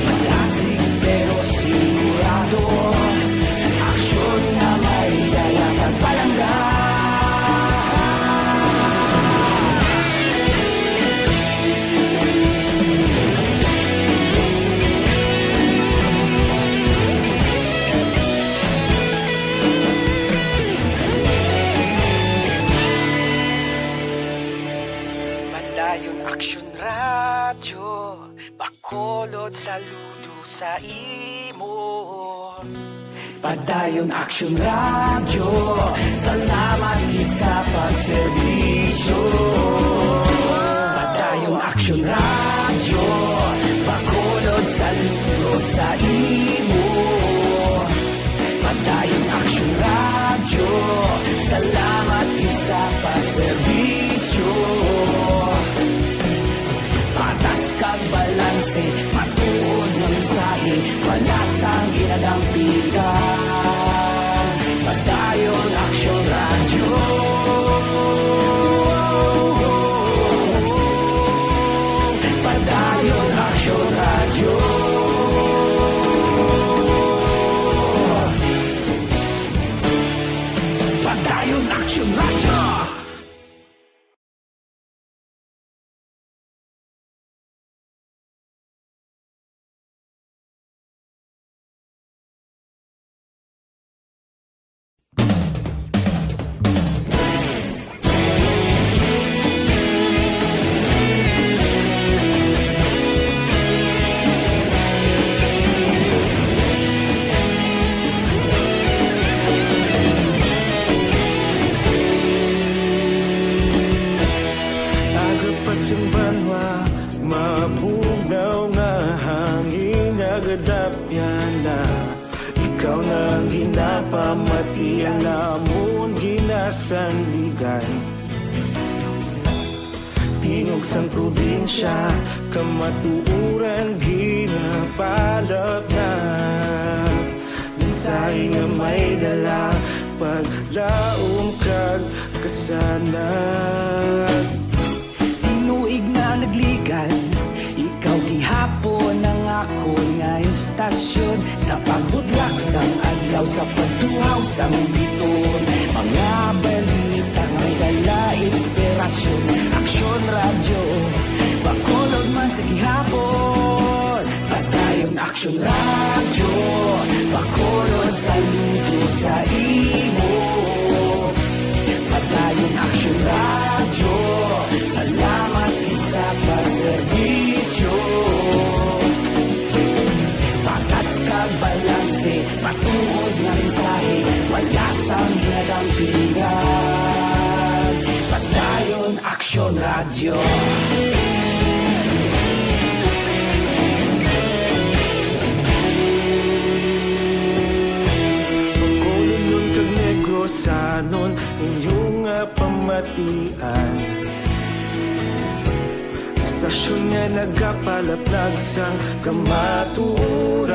Magasig pero sigurado, aksyon na may dala at palangga. Padayon aksyon radyo, bakolod saludo sa imo. Padayon aksyon radyo, salamat gid sa pagserbisyo. Padayon aksyon radyo, bakolod saludo sa imo. Padayon aksyon radyo, salamat gid sa pagserbisyo. Patas kag balanse, matuod na mensahe, wala sang ginadampigan. Padayon aksyon radyo. Padayon aksyon radyo. Padayon aksyon radyo. Yung banwa, mabugnaw nga hangin nagadapyan na. Ikaw nang ginapamatian namon ginasandigan. Tingog sang probinsya, kamatuuran ginapalap na. Mensahe nga may dala, paglaom kag kasanag. Tinuig na nagligan, ikaw gihapon ang ako nga istasyon. Sa pagbudlak sang adlaw, sa pagtuhaw sang biton. Mga balita may dala inspirasyon. Aksyon radyo, bakolod man sa gihapon. Padayon aksyon radyo, bakolod saludo sa imo. Padayon aksyon radyo, salamat sa pagserbisyo. Patas kag balanse, patuod na mensahe, wala sang ginadampigan. Padayon aksyon radyo. danon inyong pamatian. Stasyon nga nagapalaplag sang kamaturan.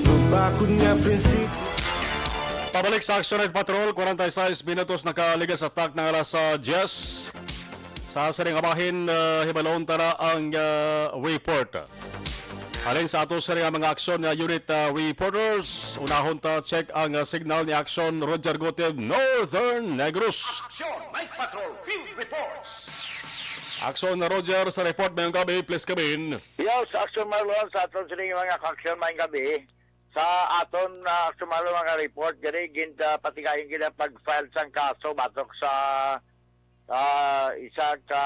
Mabakod nga prinsipyo. Pabalik sa Action Night Patrol, 46 minutos nakaligas sa attack ng alas 10. Sa saring abahin, hibalon tara ang report. Halin sa ato sa mga aksyon na unit reporters, unahon ta check ang signal ni Action Roger Gotev, Northern Negros. Action Night Patrol Field Reports. Action na Roger sa report ngayong gabi, please kabin. Yes, Action Marlon, sa aton sining mga kaksyon may gabi. Sa aton Action Marlon mga report, gani ginta patigayin gina pag-file sang kaso batok sa isa ka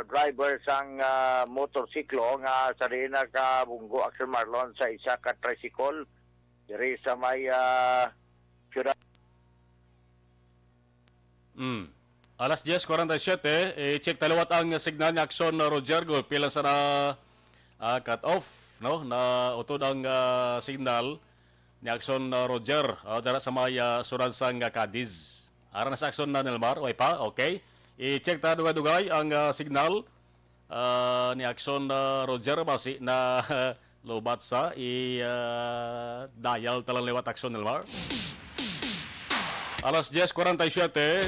driver sang motorsiklo nga sa rin ka bunggo Action Marlon sa isa ka tricycle diri sa may syudad. Alas 10:47, check talawat ang signal ni Action Roger Go pila sa na cut off, no, na utod ang signal ni Action Roger dara sa may surad sang Cadiz. Ara na sa Action na Nelmar, way pa, okay. I-check ta dugay-dugay ang signal ni Action Roger basi na lobat sa i-dial talang lewat Action Nelmar. Alas 10:47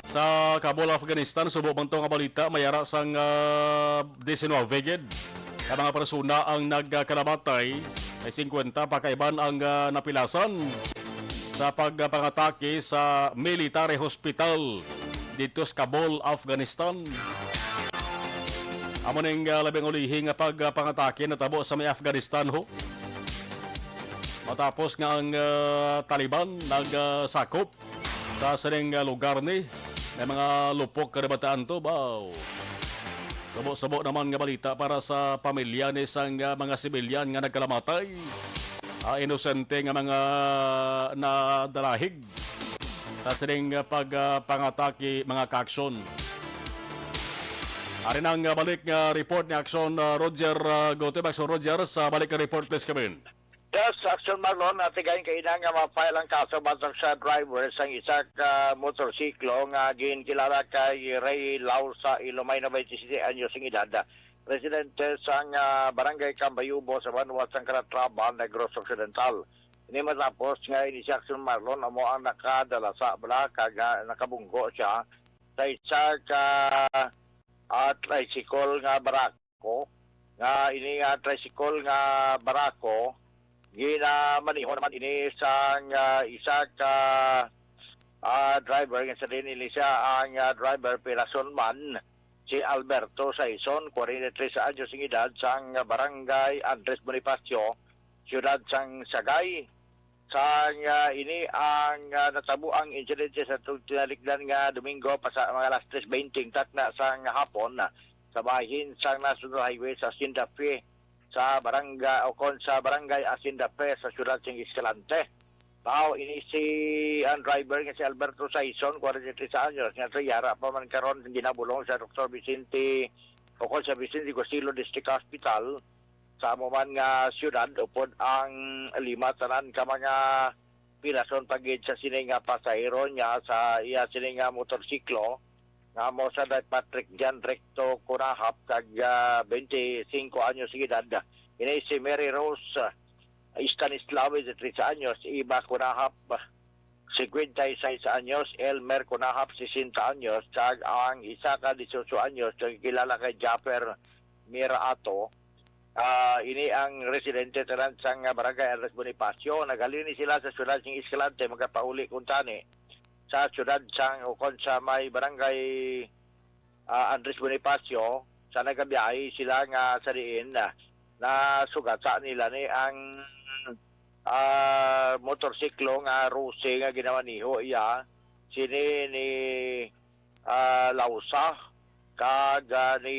sa Kabul, Afghanistan, subo bang nga balita mayara sang 19 gid ka mga persona ang nagkalamatay ay 50 pakaiban ang napilasan sa pagpangatake sa military hospital dito sa Kabul, Afghanistan. Amo ning labing ulihing pagpangatake natabo sa may Afghanistan ho. Matapos nga ang Taliban nagsakop sa saring lugar ni may mga lupok karibataan to baw. Sabo-sabo naman nga balita para sa pamilya ni sang mga sibilyan nga nagkalamatay. Inosente nga mga nadalahig sa siring pagpangatake mga kaaksyon. Ari nang balik nga report ni Action Roger Gotev. Action Roger, sa balik nga report please come. Yes, Action Marlon, atigayin kayo nga ma-file ang kaso batok sa driver sang isa ka motorsiklo nga ginkilala kay Ray Lausa, Ilomay na 27 anyos ang edad. Residente sang Barangay Cambayubo sa Banwat sang Calatrava, Negros Occidental. Ini matapos nga ini si Action Marlon amo ang nakadala sa bala kaga nakabunggo siya sa isa ka tricycle nga barako nga ini nga tricycle nga barako ginamaniho naman ini sang isa ka driver nga sa din ini siya ang driver Pirason man si Alberto Saison 43 anyos ang edad sang Barangay Andres Bonifacio, Ciudad sang Sagay. Sang ini ang natabo ang insidente sa tinalikdan nga Domingo pasa mga alas 3:20 takna sang hapon sa bahin sang National Highway sa Hacienda Fe sa barangay o kon sa barangay Hacienda Fe sa Ciudad sang Escalante. Tao ini si ang driver nga si Alberto Saison 43 anyos nga yara pa man karon ginabulong sa Dr. Vicente o kon sa Vicente Gosilo District Hospital sa amuman nga syudad upod ang 5 tanan ka mga pilason pagid sa sini nga pasahero niya sa iya sini nga motorsiklo nga mo sa Patrick Jan Recto Kunahap kag 25 anyos edad. Ini si Mary Rose Stanislao 13 anyos, Iba Kunahap 56 anyos, Elmer Kunahap 60 anyos, kag ang isa ka 18 anyos kilala kay Japper Miraato. Ini ang residente tanan sang Barangay Andres Bonifacio. Nagalini sila sa syudad ng Escalante magapauli kuntani sa syudad sang ukon sa may Barangay Andres Bonifacio. Sa nagabiyahe sila nga sa diin na sugata nila ni ang motorsiklo nga Rose nga ginawa niho iya sini ni Lausa kag ni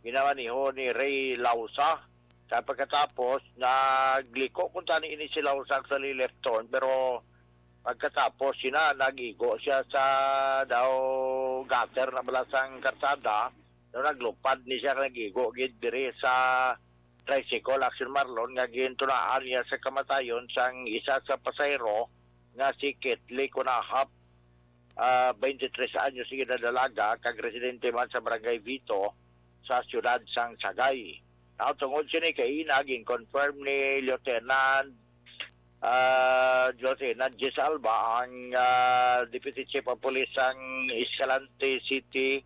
ginawa ni Ray Lausa. Sa pagkatapos, nagliko kung tani ini si Lausa sa left turn, pero pagkatapos nagigo siya sa daw gutter na balasang karsada, daw naglupad ni siya nagigo gid diri sa tricycle action Marlon nga gintunaan niya sa kamatayon sang isa sa pasahero nga si Ketli Kunahap, 23 anyos sige na dalaga, kag residente man sa Barangay Vito sa siyudad sang Sagay. Now, tungod siya ni kaina, confirm ni Lieutenant Jess Alba, ang Deputy Chief of Police ang Escalante City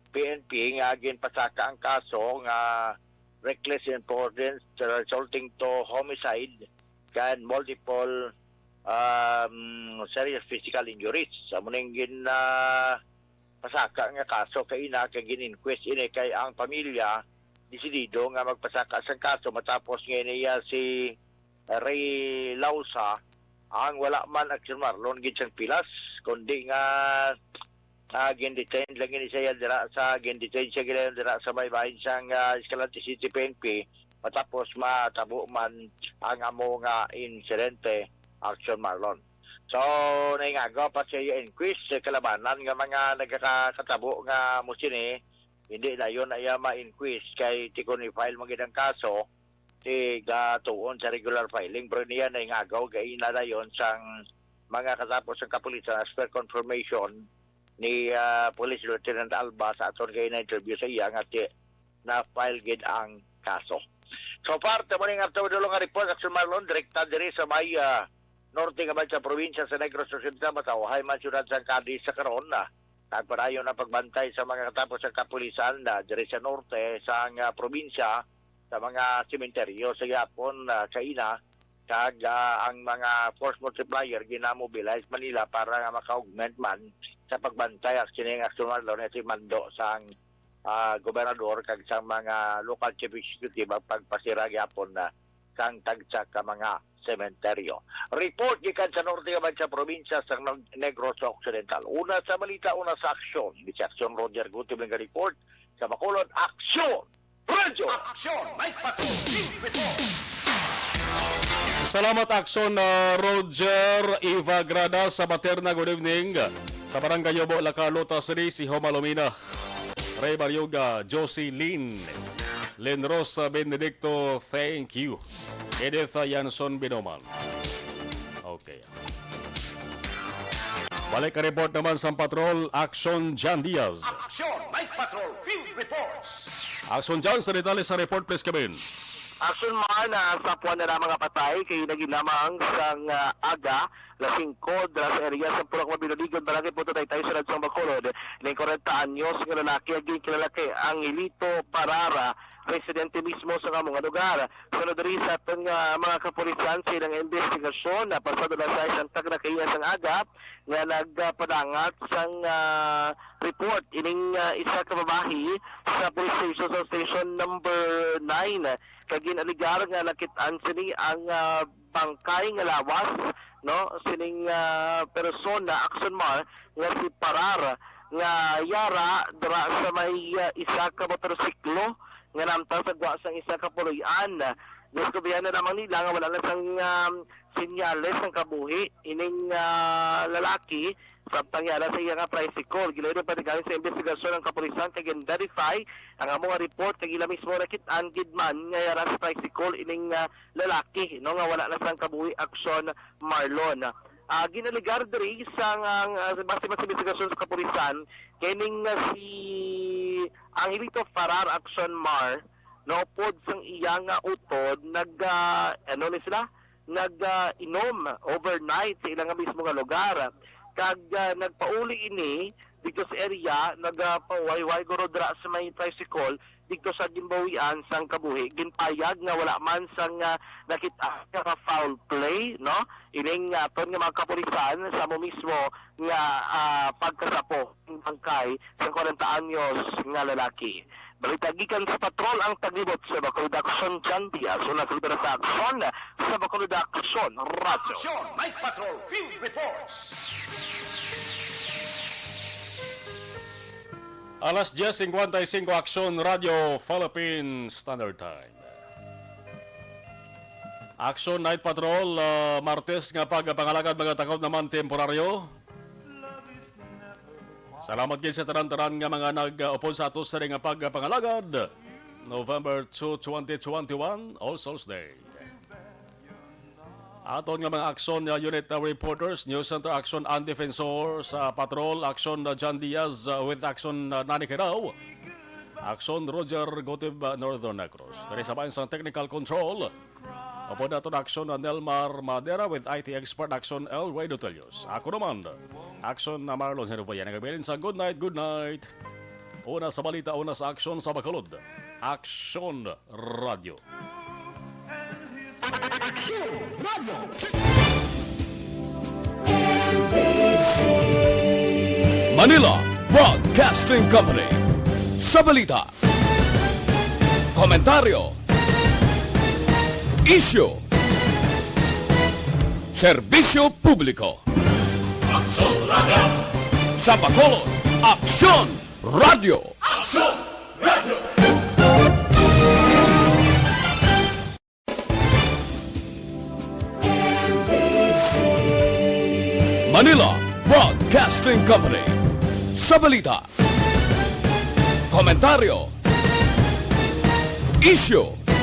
PNP, nga ginpasaka ang kaso nga reckless imprudence resulting to homicide and multiple serious physical injuries. Sa muning pasaka nga kaso kaina kay gin-inquest ini kay ang pamilya desidido nga magpasaka sa kaso matapos nga niya si Ray Lausa ang wala man action Marlon gid siyang pilas kundi nga gin-detain lang ini siya gin-detain siya dira sa may bahin siyang Escalante City PNP matapos matabo man ang amo nga insidente action Marlon. So, naingago pa siya inquest sa kalabanan nga mga nagkakatabo nga musini, hindi na yun ay ma-inquest kay tikon i-file magandang kaso, tuon sa regular filing, pero niya naingagaw, gaina na yun sang mga katapos ng kapulisan as per confirmation ni Police Lieutenant Alba sa aton kayo na interview sa iya nga na-file gid ang kaso. So, parte mo rin nga nga report, action Marlon, direkta diri sa may norte nga sa probinsya sa Negros Occidental matawahay man syudad sa Cadiz sa karon na nagpadayon na pagbantay sa mga katapos ng kapulisan na diri sa norte sa probinsya sa mga sementeryo sa Yapon sa ina kag ang mga force multiplier ginamobilize Manila para nga maka-augment man sa pagbantay aksyoning action Marlon si mando sa gobernador kag sa mga local chief executive pagpasira gyapon na sang tagsa ka mga sementeryo. Report gikan sa norte nga sa probinsya sa Negros Occidental. Una sa balita, una sa aksyon. Di si Aksyon Roger Guti ng report sa Bacolod. Aksyon! Radyo! Aksyon! Night Patrol! Salamat Aksyon Roger Eva Grada sa Materna. Good evening. Sa Barangay Yobo, Lacalota City, si Homa Lumina. Ray Baryoga, Josie Lynn. Len Rosa Benedicto, thank you. Edith Yanson Binoman. Okay. Balik ka report naman sa patrol, Action Jan Diaz. Aksyon! Night Patrol! Field Reports! Action Jan, sa detalye sa report, please come in. Action man sa puwan na mga patay kay naginamang sang aga lasing kod sa area sa Purok Mabinoligon Barangay Punta Taytay sa Radsong Bacolod ng 40 anyos nga lalaki aging kilalaki ang Ilito Parara residente mismo sa mga lugar. Sunod rin sa itong mga kapulisan sa ilang investigasyon na pasado na sa isang tag na kaya sang aga nga nagpadangat sang report ining isa ka babae sa police station sa station number 9 kagin aligar nga nakitaan sini ang bangkay nga lawas no sining persona action mar nga si Parar nga yara dira sa may isa ka motorsiklo nga namtang sa gwa sang isa ka puloy-an. Diskubihan na naman nila nga wala na sang sinyales ng kabuhi ining lalaki samtang yara sa iya nga tricycle. Gilayo pa galing sa investigasyon ng kapulisan kay verify ang among report kay ila mismo nakit-an gid man nga yara sa tricycle ining lalaki no nga wala na sang kabuhi action Marlon. Ginaligar diri sa base sa investigasyon sa kapulisan kining si Angelito Farar Action Mar no pod sang iya nga utod nag-inom overnight sa ilang mismo nga lugar kag nagpauli ini dito sa area nagpawayway guro dra sa may tricycle dito sa Gimbawian sang kabuhi ginpayag nga wala man sang nakita nga foul play no ining ton nga mga kapulisan sa mo mismo nga pagkasapo ng bangkay sa 40 anyos nga lalaki. Balita gikan sa patrol ang taglibot sa Bacolod Action Jan Diaz una sa sa aksyon sa Bacolod Action Radio. Aksyon! Night Patrol! Field Reports! Alas 10:55 Aksyon Radio Philippines Standard Time. Action Night Patrol Martes nga pagpangalagad mga takot naman temporaryo. Salamat gid sa tanan-tanan nga mga nag-upon sa atos sa nga pagpangalagad. November 2, 2021, All Souls Day. Aton nga mga aksyon unit reporters, News Center Action and Defensor sa Patrol, Action John Diaz with Action Nani Kirao, Action Roger Gotib Northern Negros. Dari sa bayan sa Technical Control, upon natin Action Nelmar Madera with IT Expert Action El Ray Dutelios. Ako naman, Action na Marlon Herubayan. Nagabilin sa Good Night. Una sa balita, una sa Action sa Bacolod. Action Radio. Manila Broadcasting Company. Sa balita, komentaryo, issue, serbisyo publiko. Sa Bacolod, Aksyon Radio. Manila Broadcasting Company. Sa balita, komentaryo, issue,